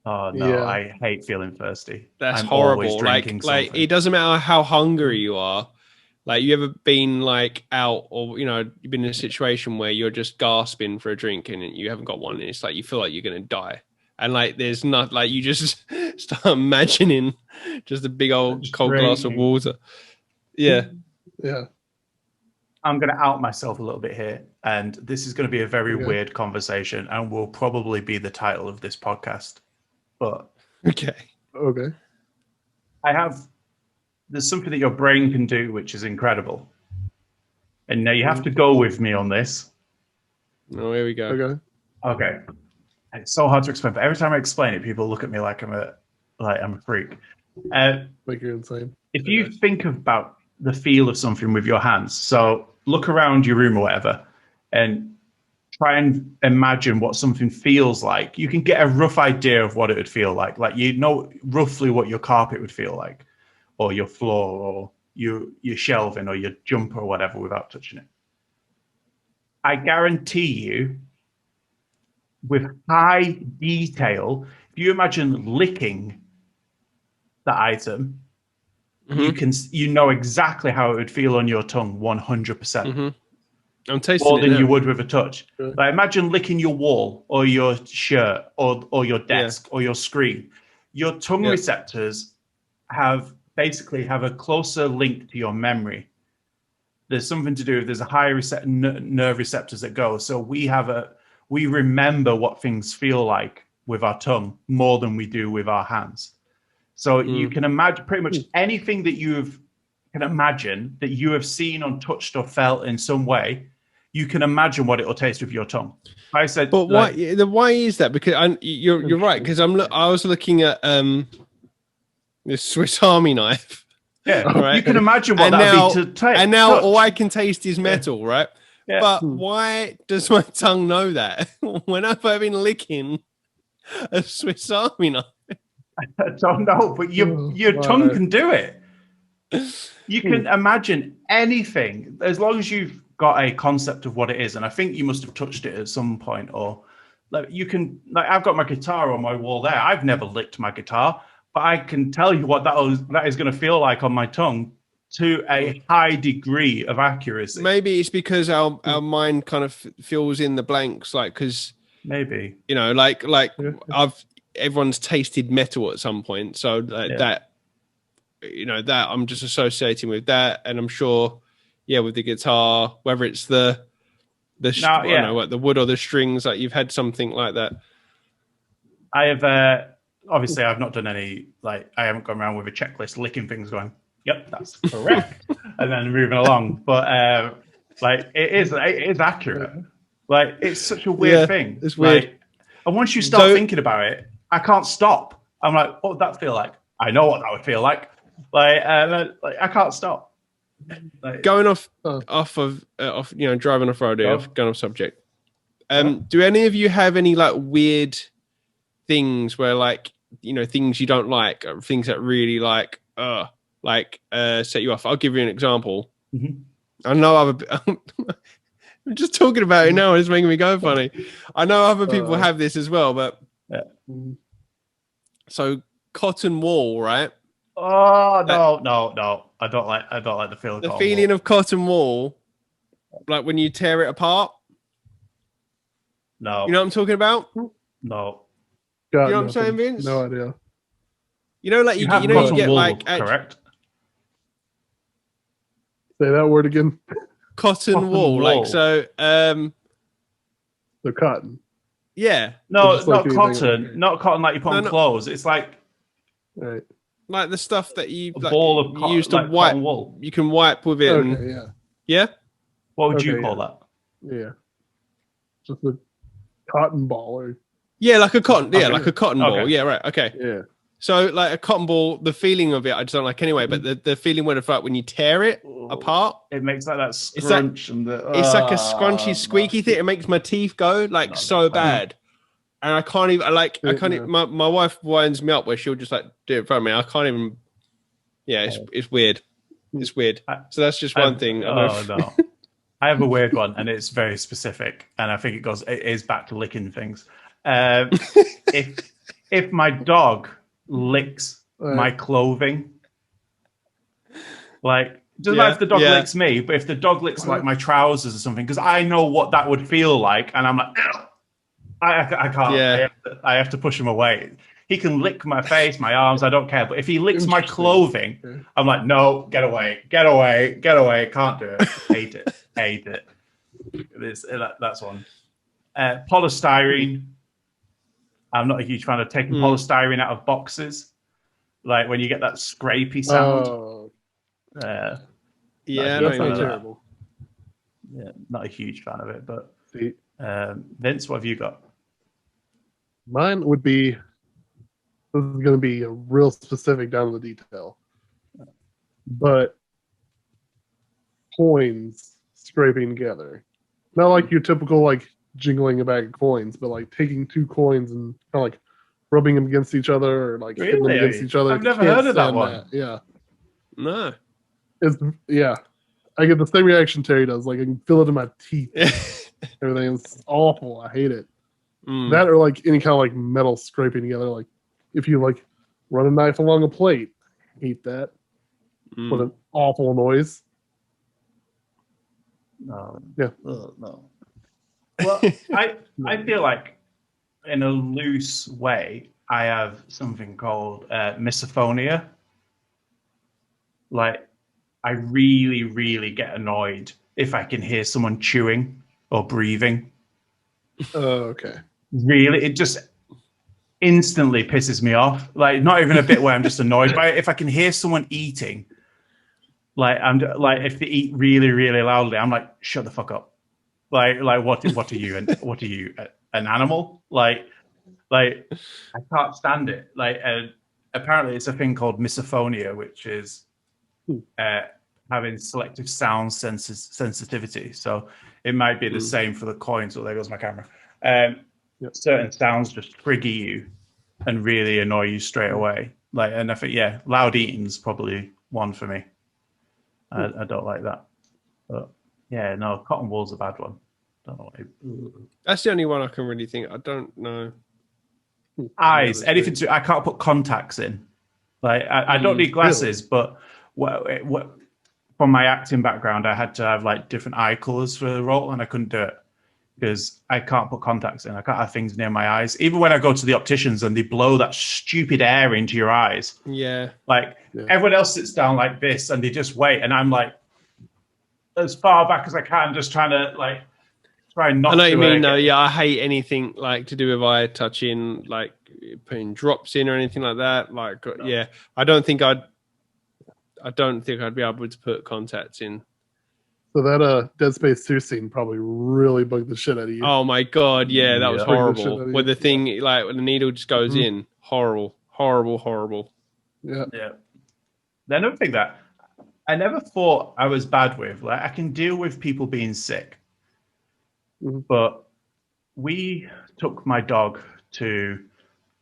Oh, no, I hate feeling thirsty. That's I'm horrible. always drinking Like something. it doesn't matter how hungry you are. Like, you ever been like out, or you've been in a situation where you're just gasping for a drink and you haven't got one, and it's like you feel like you're gonna die, and like there's not, like, you just start imagining just a big old cold glass of water. Yeah. I'm going to out myself a little bit here, and this is going to be a very weird conversation, and will probably be the title of this podcast. But okay, there's something that your brain can do which is incredible, and now you have to go with me on this. Oh, here we go. Okay. It's so hard to explain, but every time I explain it, people look at me like I'm a freak. Like you're insane. If you think about the feel of something with your hands, so look around your room or whatever, and try and imagine what something feels like. You can get a rough idea of what it would feel like. Like, you know roughly what your carpet would feel like, or your floor, or your shelving, or your jumper, or whatever, without touching it. I guarantee you, with high detail, if you imagine licking the item, you know exactly how it would feel on your tongue 100%. I'm tasting more it than now. you would with a touch. Like, imagine licking your wall or your shirt or your desk or your screen. Your tongue receptors have a closer link to your memory. There's something to do. There's a higher nerve receptors that go. So we remember what things feel like with our tongue more than we do with our hands. So you can imagine pretty much anything that can imagine that you have seen or touched or felt in some way. You can imagine what it will taste with your tongue. I said, but why is that? Because you're right. Because I was looking at this Swiss Army knife. Yeah, right? You can imagine what that would be to taste. And now touch. all I can taste is metal, right? Yeah. But why does my tongue know that? When have I been licking a Swiss Army knife? I don't know, but your tongue can do it. You can imagine anything as long as you've got a concept of what it is. And I think you must have touched it at some point, or like you can. Like, I've got my guitar on my wall there. I've never licked my guitar, but I can tell you what that is going to feel like on my tongue to a high degree of accuracy. Maybe it's because our mind kind of fills in the blanks, like, because maybe everyone's tasted metal at some point, so that I'm just associating with that, and I'm sure, with the guitar, whether it's the wood or the strings, like you've had something like that. I have obviously I've not done any, like, I haven't gone around with a checklist licking things going, yep, that's correct, and then moving along. But like it is accurate. Like, it's such a weird thing. It's weird. Like, and once you start thinking about it, I can't stop. I'm like, what would that feel like? I know what that would feel like. Like I can't stop. Like, going off driving off road, going off subject. Do any of you have any like weird things where, like, things you don't like, or things that really set you off? I'll give you an example. I know I'm just talking about it now, it's making me go funny. I know other people have this as well, but so cotton wool, right? Oh no! I don't like the feel of the feeling of cotton wool, like when you tear it apart. No, you know what I'm talking about? No, God, you know what I'm saying, Vince? No idea. Like you get wool, like correct. Say that word again. Cotton wool, like so. The cotton. Yeah. No, it's not cotton. Not cotton like you put on clothes. It's like, right, like the stuff that you ball of you use to wipe. Wool. You can wipe with it. Okay, yeah. What would you call that? Yeah. Just a cotton ball, or like a cotton. Yeah, like a cotton ball. Yeah, right. Okay. Yeah. So like a cotton ball, the feeling of it I just don't like anyway. But the feeling when you tear it apart, it makes like that scrunch and it's like a scrunchy, squeaky thing. It makes my teeth go like so bad, and I can't even My wife winds me up where she'll just like do it in front of me. I can't even. Yeah, it's weird. It's weird. So that's just one thing. No. I have a weird one, and it's very specific, and I think it is back to licking things. If my dog licks my clothing, like doesn't matter if the dog licks me, but if the dog licks like my trousers or something, because I know what that would feel like, and I'm like, I can't. Yeah. I have to push him away. He can lick my face, my arms, I don't care. But if he licks my clothing, I'm like, no, get away. Can't do it. Hate it. That's one. Polystyrene. I'm not a huge fan of taking polystyrene out of boxes. Like when you get that scrapey sound. That sounds terrible. Yeah, not a huge fan of it. But Vince, what have you got? Mine would be, this is going to be a real specific down to the detail, but coins scraping together. Not like your typical like jingling a bag of coins, but like taking two coins and kind of like rubbing them against each other or like hitting them against each other. I've never heard of that one. Yeah. No. I get the same reaction Terry does. Like I can feel it in my teeth. Everything is awful. I hate it. That or like any kind of like metal scraping together. Like if you like run a knife along a plate, hate that. What an awful noise. No. Yeah. No. Well, I feel like in a loose way, I have something called misophonia. Like, I really, really get annoyed if I can hear someone chewing or breathing. Oh, okay. Really, it just instantly pisses me off. Like, not even a bit where I'm just annoyed by it. If I can hear someone eating, like if they eat really, really loudly, I'm like, shut the fuck up. Like what are you? And what are you? An animal? Like I can't stand it. Like apparently it's a thing called misophonia, which is having selective sound sensitivity. So it might be the same for the coins. Oh, there goes my camera. Certain sounds just trigger you and really annoy you straight away. Like, and I think loud eating's probably one for me. I don't like that. But yeah, no, cotton wool's a bad one. Don't know why. That's the only one I can really think. I don't know. Eyes, anything to. I can't put contacts in. Like I don't need glasses, but from my acting background, I had to have like different eye colors for the role, and I couldn't do it because I can't put contacts in. I can't have things near my eyes. Even when I go to the opticians and they blow that stupid air into your eyes. Yeah. Like everyone else sits down like this and they just wait, and I'm like as far back as I can, just trying to like try not. I know what you mean. No, I hate anything like to do with eye touching, like putting drops in or anything like that. Like, I don't think I'd be able to put contacts in. So that Dead Space 2 scene probably really bugged the shit out of you. Oh my god, yeah, that was horrible. Where the thing, like, when the needle just goes in, horrible. Yeah. Another thing that I never thought I was bad with, like, I can deal with people being sick, but we took my dog to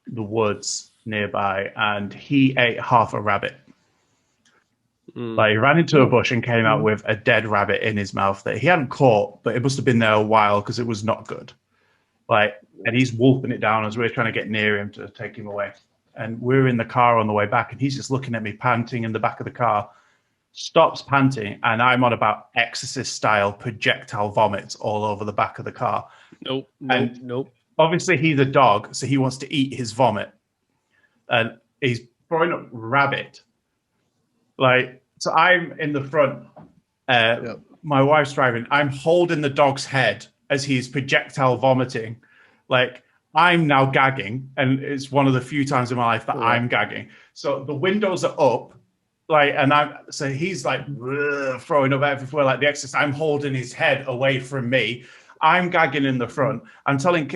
the woods nearby, and he ate half a rabbit. Like, he ran into a bush and came out with a dead rabbit in his mouth that he hadn't caught, but it must have been there a while because it was not good. Like, and he's wolfing it down as we're trying to get near him to take him away. And we're in the car on the way back, and he's just looking at me panting in the back of the car, stops panting, and I'm on about Exorcist-style projectile vomits all over the back of the car. Nope. Obviously, he's a dog, so he wants to eat his vomit. And he's throwing up rabbit. Like, so I'm in the front. My wife's driving. I'm holding the dog's head as he's projectile vomiting. Like, I'm now gagging, and it's one of the few times in my life that I'm gagging. So the windows are up, like, and so he's like throwing up everywhere, like the Exorcist. I'm holding his head away from me. I'm gagging in the front. I'm telling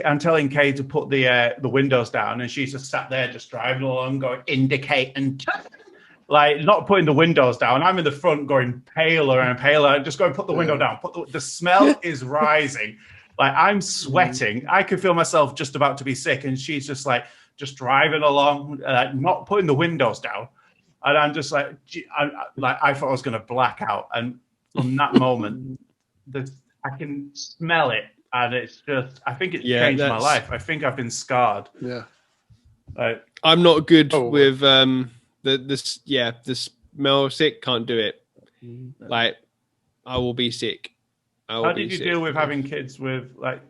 Kay to put the windows down, and she's just sat there, just driving along, going indicate and like not putting the windows down. I'm in the front, going paler and paler, just going put the window down. The smell is rising. Like I'm sweating. I can feel myself just about to be sick, and she's just like just driving along, not putting the windows down. And I'm just like, I thought I was going to black out. And from that moment, I can smell it, and it's just, I think it's changed my life. I think I've been scarred. Yeah. I'm not good with the smell sick. Can't do it. Like, I will be sick. How did you deal with having kids with, like,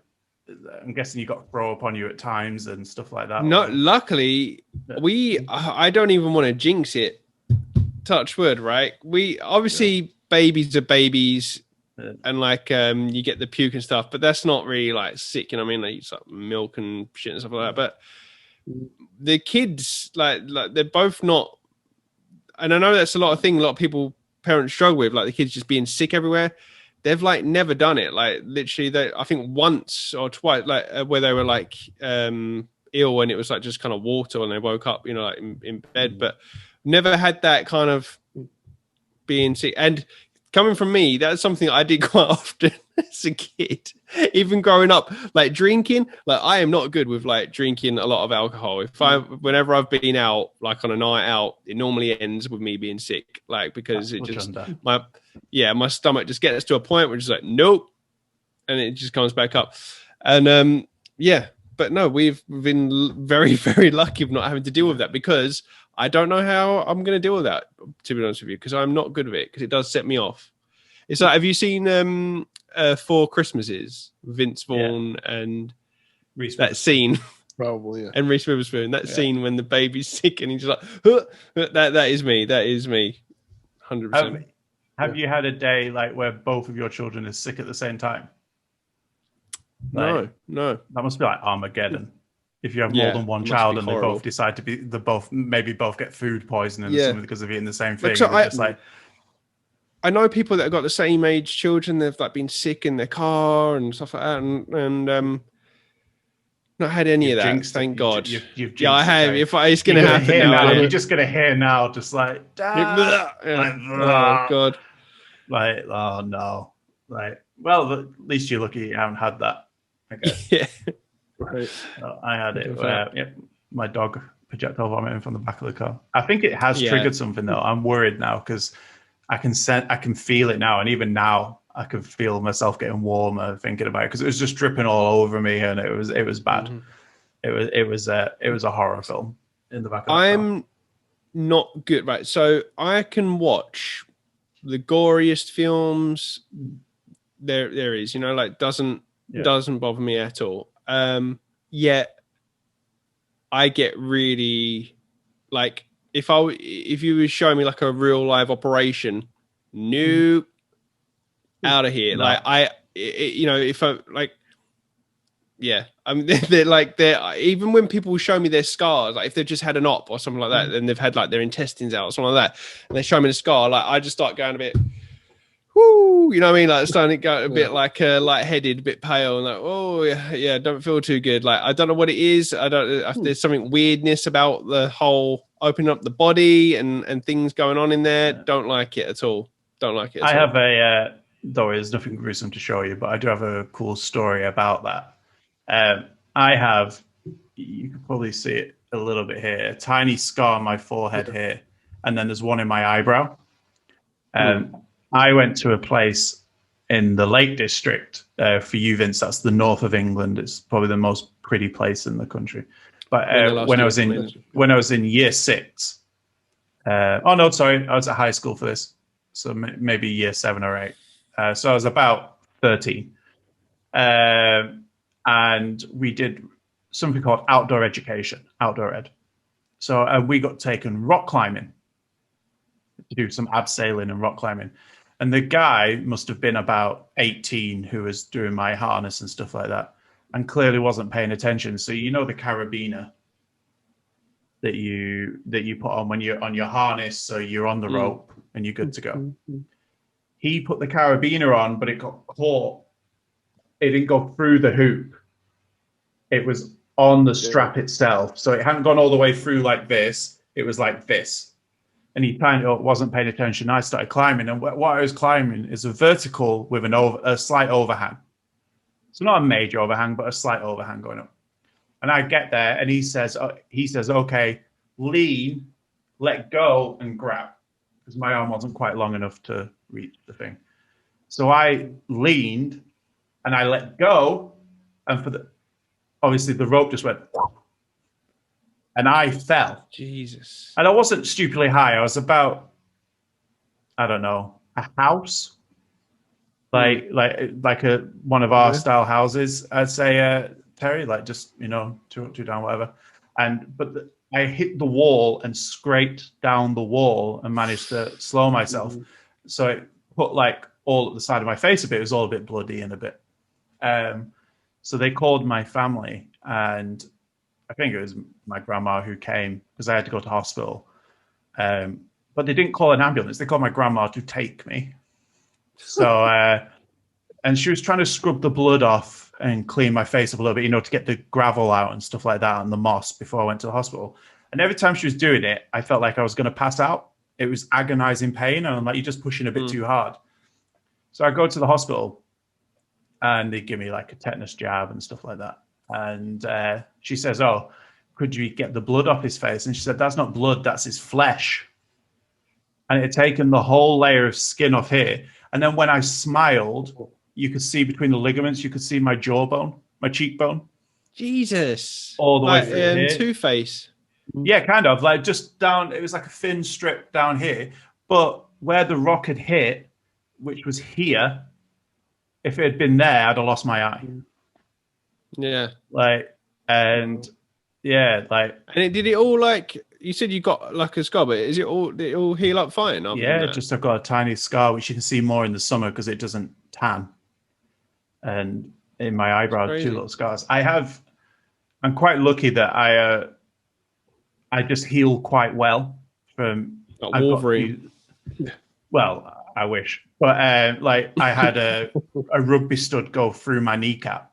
I'm guessing you got to throw up on you at times and stuff like that? No, luckily, I don't even want to jinx it. Touch wood, right? We obviously babies are babies, and like you get the puke and stuff, but that's not really like sick. You know what I mean? Like it's like milk and shit and stuff like that. But the kids, like they're both not. And I know that's a lot of parents struggle with, like the kids just being sick everywhere. They've like never done it. Like literally, I think once or twice, like where they were like ill, and it was like just kind of water when they woke up, you know, like in bed, but never had that kind of being sick. And coming from me, that's something I did quite often as a kid, even growing up, like drinking. Like I am not good with like drinking a lot of alcohol. Whenever I've been out, like on a night out, it normally ends with me being sick, like because it just my stomach just gets to a point where it's like nope, and it just comes back up. And but no, we've been very, very lucky of not having to deal with that, because I don't know how I'm going to deal with that, to be honest with you, because I'm not good with it, because it does set me off. It's like, have you seen Four Christmases? Vince Vaughn and Reese that scene. Probably, yeah. And Reese Witherspoon. That scene when the baby's sick and he's just like, that is me. That is me. 100%. Have you had a day like where both of your children are sick at the same time? Like, no. That must be like Armageddon. If you have more than one child and horrible. they both decide to be, maybe both get food poisoning or something because of eating the same thing. I know people that have got the same age children. They've like been sick in their car and stuff like that, and not had any of that. Thank God. I have. If it's going to happen now, you're just going to hear now, just like, Dad. Oh God. Like, oh no. Like, well, at least you're lucky you haven't had that. I guess. Yeah. Right. I had it. My dog projectile vomiting from the back of the car. I think it has triggered something though. I'm worried now because I can feel it now, and even now I can feel myself getting warmer thinking about it, because it was just dripping all over me, and it was bad. Mm-hmm. It was a horror film in the back of the car. I'm not good, right? So I can watch the goriest films there is, you know, like doesn't bother me at all. Yet I get really like, if you were showing me like a real live operation, nope, out of here. No. Like if I like, I mean, they're even when people show me their scars, like if they've just had an op or something like that, and they've had like their intestines out or something like that, and they show me the scar, like I just start going a bit, whoo, you know what I mean? Like starting to go a bit like lightheaded, a bit pale, and like, oh yeah, don't feel too good. Like I don't know what it is. I don't. If there's something weirdness about the whole opening up the body and things going on in there. Don't like it at all. Don't like it. Have a though there's nothing gruesome to show you, but I do have a cool story about that. I have, you can probably see it a little bit here, a tiny scar on my forehead here, and then there's one in my eyebrow. I went to a place in the Lake District. For you, Vince, that's the north of England. It's probably the most pretty place in the country. But when I was in year 6, I was at high school for this, so maybe year 7 or 8. So I was about 13, and we did something called outdoor education, outdoor ed. So we got taken rock climbing to do some abseiling and rock climbing. And the guy must have been about 18 who was doing my harness and stuff like that, and clearly wasn't paying attention. So you know the carabiner that you put on when you're on your harness, so you're on the rope and you're good to go. He put the carabiner on, but it got caught it didn't go through the hoop. It was on the strap itself. So it hadn't gone all the way through like this. It was like this. And he kind of wasn't paying attention. I started climbing. And what I was climbing is a vertical with a slight overhang. So not a major overhang, but a slight overhang going up. And I get there and he says, okay, lean, let go and grab. Because my arm wasn't quite long enough to reach the thing. So I leaned and I let go. And obviously the rope just went. And I fell. Jesus. And I wasn't stupidly high. I was about, I don't know, a house. Like one of our style houses, I'd say, Terry, like just, two down, whatever. But I hit the wall and scraped down the wall and managed to slow myself. So it put like all at the side of my face a bit. It was all a bit bloody and a bit. So they called my family, and I think it was my grandma who came because I had to go to hospital. But they didn't call an ambulance. They called my grandma to take me. So, and she was trying to scrub the blood off and clean my face up a little bit, to get the gravel out and stuff like that and the moss before I went to the hospital. And every time she was doing it, I felt like I was going to pass out. It was agonizing pain. And I'm like, you're just pushing a bit too hard. So I go to the hospital and they give me like a tetanus jab and stuff like that. And she says, oh, could you get the blood off his face? And she said, that's not blood, that's his flesh. And it had taken the whole layer of skin off here. And then when I smiled, you could see between the ligaments, you could see my jawbone, my cheekbone. Jesus. All the way through here. Two-Face. Yeah, kind of. Like just down, it was like a thin strip down here. But where the rock had hit, which was here, if it had been there, I'd have lost my eye. Yeah. And did it all you said you got like a scar, but did it all heal up fine? Yeah, just I've got a tiny scar, which you can see more in the summer because it doesn't tan. And in my eyebrow, 2 little scars. I'm quite lucky that I just heal quite well from Wolverine. Well, I wish. But I had a rugby stud go through my kneecap.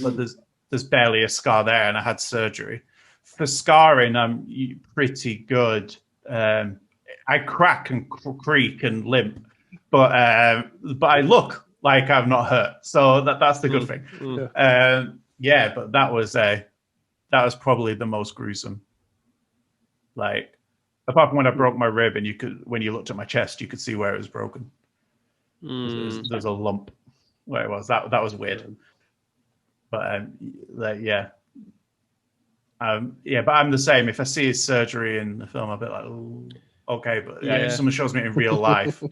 But there's barely a scar there, and I had surgery. For scarring, I'm pretty good. I crack and creak and limp, but I look like I've not hurt, so that's the good thing. But that was probably the most gruesome. Like, apart from when I broke my rib, and when you looked at my chest, you could see where it was broken. There's a lump where it was. That was weird. But but I'm the same. If I see his surgery in the film, I'll be like, "Ooh, okay." But if someone shows me in real life,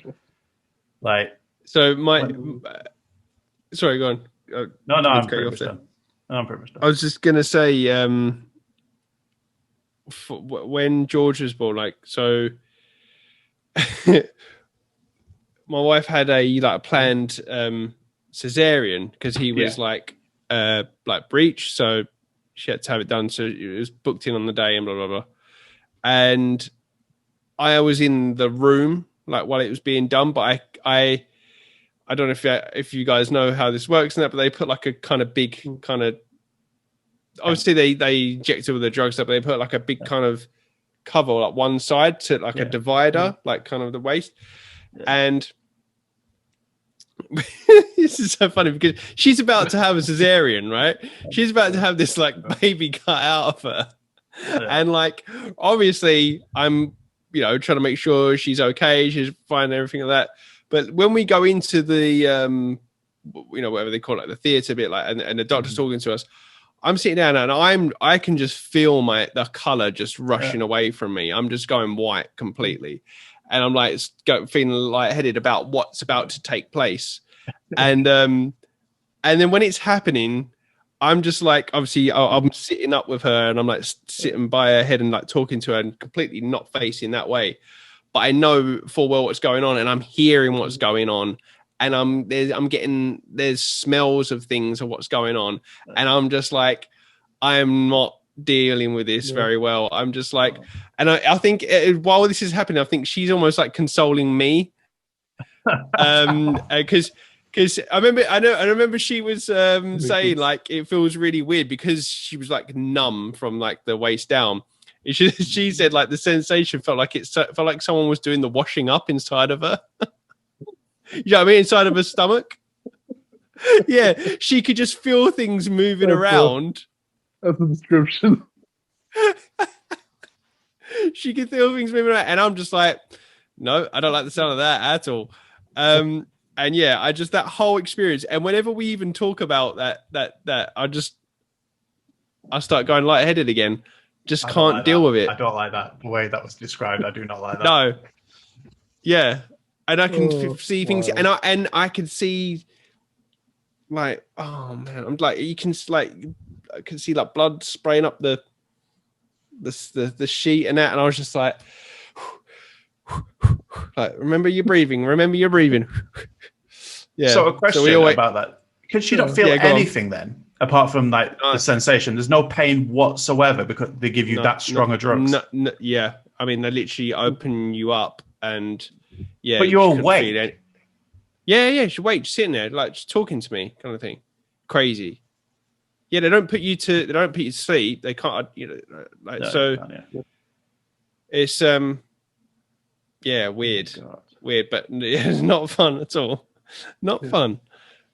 sorry, go on. No, I'm pretty much done. I was just gonna say, when George was born, my wife had a planned cesarean because he was breech, so she had to have it done. So it was booked in on the day and blah blah blah. And I was in the room while it was being done, but I don't know if you guys know how this works and that, but they put like a kind of big kind of, obviously they inject it with the drugs, but they put like a big kind of cover like one side to like a divider, like kind of the waist. And this is so funny because she's about to have a cesarean, right? She's about to have this baby cut out of her. And obviously I'm, trying to make sure she's okay, she's fine and everything like that. But when we go into the, whatever they call it, the theater bit, and the doctor's talking to us, I'm sitting down and I can just feel the color just rushing away from me. I'm just going white completely. And I'm feeling lightheaded about what's about to take place. And then when it's happening, I'm just obviously I'm sitting up with her and I'm sitting by her head and talking to her and completely not facing that way. But I know full well what's going on and I'm hearing what's going on. And I'm getting there's smells of things of what's going on. And I'm just I'm not dealing with this very well. I'm just and I think while this is happening, I think she's almost consoling me. Because Because I remember she was saying like it feels really weird because she was like numb from like the waist down. She said like the sensation felt like someone was doing the washing up inside of her. You know what I mean? Inside of her stomach. Yeah, she could just feel things moving around. That's the description. She could feel things moving around, and I'm just like, no, I don't like the sound of that at all. And yeah, I just that whole experience. And whenever we even talk about that, I start going lightheaded again. Just can't deal with it. I don't like that. The way that was described, I do not like that. No. Yeah. And I can see things, and I can see like, oh man, I'm like, you can like, I can see like blood spraying up the sheet and that, and I was just like, remember your breathing. Yeah. So a question about that: could she not feel anything then, apart from like the sensation? There's no pain whatsoever because they give you that strong of drugs. No, yeah, I mean they literally open you up, and yeah, but you're awake. Yeah, she's awake, just sitting there, like just talking to me, kind of thing. Crazy. Yeah, they don't put you to sleep. They can't, like no, so. It's yeah, weird, but it's not fun at all. Not fun.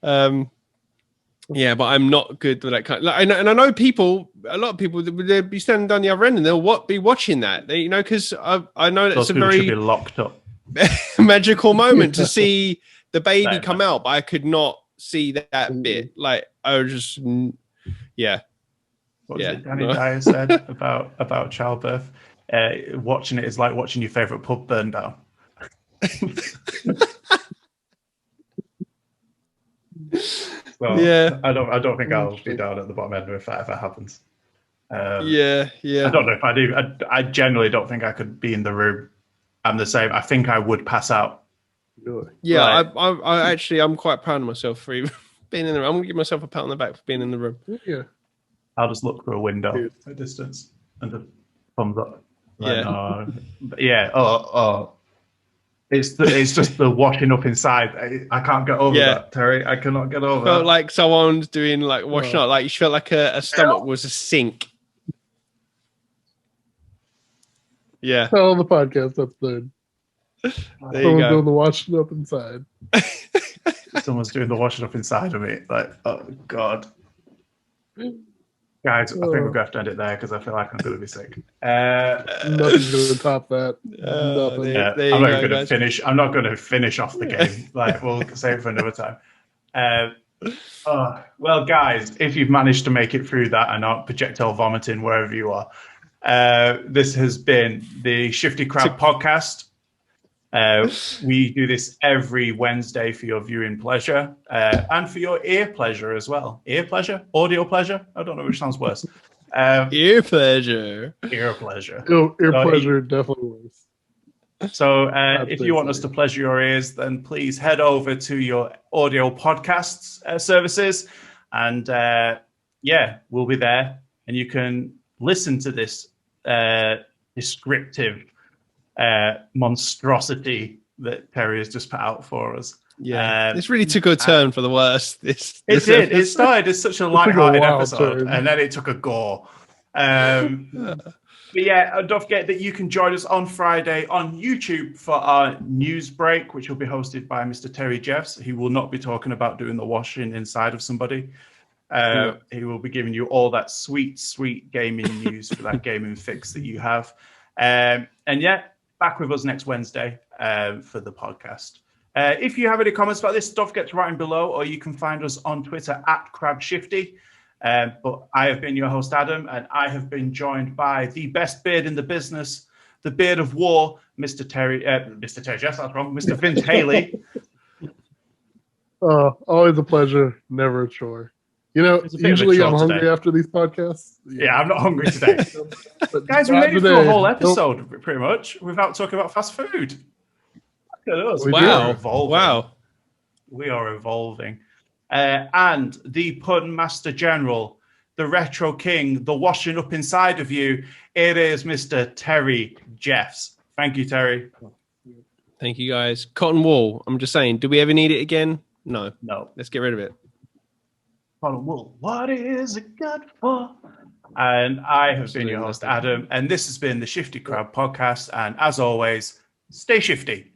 Yeah, but I'm not good with that kind. And I know a lot of people, they'll be standing down the other end and they'll be watching that. Because I know that's a very should be locked up magical moment to see the baby come out, but I could not see that bit. Like I was just, yeah. What was it Danny Dyer said about childbirth? Watching it is like watching your favorite pub burn down. Well, yeah, I don't think I'll be down at the bottom end if that ever happens. Yeah. I don't know if I do. I generally don't think I could be in the room. I'm the same. I think I would pass out. Really? Yeah, I actually I'm quite proud of myself for even being in the room. I'm gonna give myself a pat on the back for being in the room. Yeah. I'll just look through a window at a distance and just thumbs up. Like, yeah. Yeah. Oh. It's just the washing up inside. I can't get over that, Terry. I cannot get over felt that. Like someone's doing like washing up. Like you felt like a stomach was a sink. Yeah. Tell the podcast episode. There Someone's you go. doing the washing up inside. Someone's doing the washing up inside of me. Like, oh God. Guys, I think we're going to have to end it there because I feel like I'm going to be sick. Nothing's going to top that. Nothing. I'm not going to finish. I'm not going to finish off the game. Like, we'll save it for another time. Well, guys, if you've managed to make it through that and not projectile vomiting wherever you are, this has been the Shifty Crowd podcast. We do this every Wednesday for your viewing pleasure and for your ear pleasure as well. Ear pleasure? Audio pleasure? I don't know which sounds worse. Ear pleasure. Ear pleasure. Ear pleasure definitely worse. So if you want us to pleasure your ears, then please head over to your audio podcasts services. And we'll be there. And you can listen to this descriptive monstrosity that Terry has just put out for us. Yeah, this really took a turn for the worse. It did. It started as such a light-hearted episode, and then it took a gore. But yeah, don't forget that you can join us on Friday on YouTube for our news break, which will be hosted by Mr. Terry Jeffs. He will not be talking about doing the washing inside of somebody. He will be giving you all that sweet, sweet gaming news for that gaming fix that you have. And yeah, back with us next Wednesday for the podcast. If you have any comments about this, don't forget to write them below, or you can find us on Twitter at CrabShifty. But I have been your host, Adam, and I have been joined by the best beard in the business, the beard of war, Mr. Terry Jeffs, that's wrong, Mr. Vince Haley. Always a pleasure, never a chore. You know, usually I'm hungry after these podcasts. Yeah, I'm not hungry today. Guys, we made it through a whole episode, pretty much, without talking about fast food. Look at us. Wow. We are evolving. And the Pun Master General, the Retro King, the washing up inside of you, it is Mr. Terry Jeffs. Thank you, Terry. Thank you, guys. Cotton wool. I'm just saying, do we ever need it again? No. No. Let's get rid of it. Colin Wool, what is it good for? And I have been your host, Adam, and this has been the Shifty Crowd podcast. And as always, stay shifty.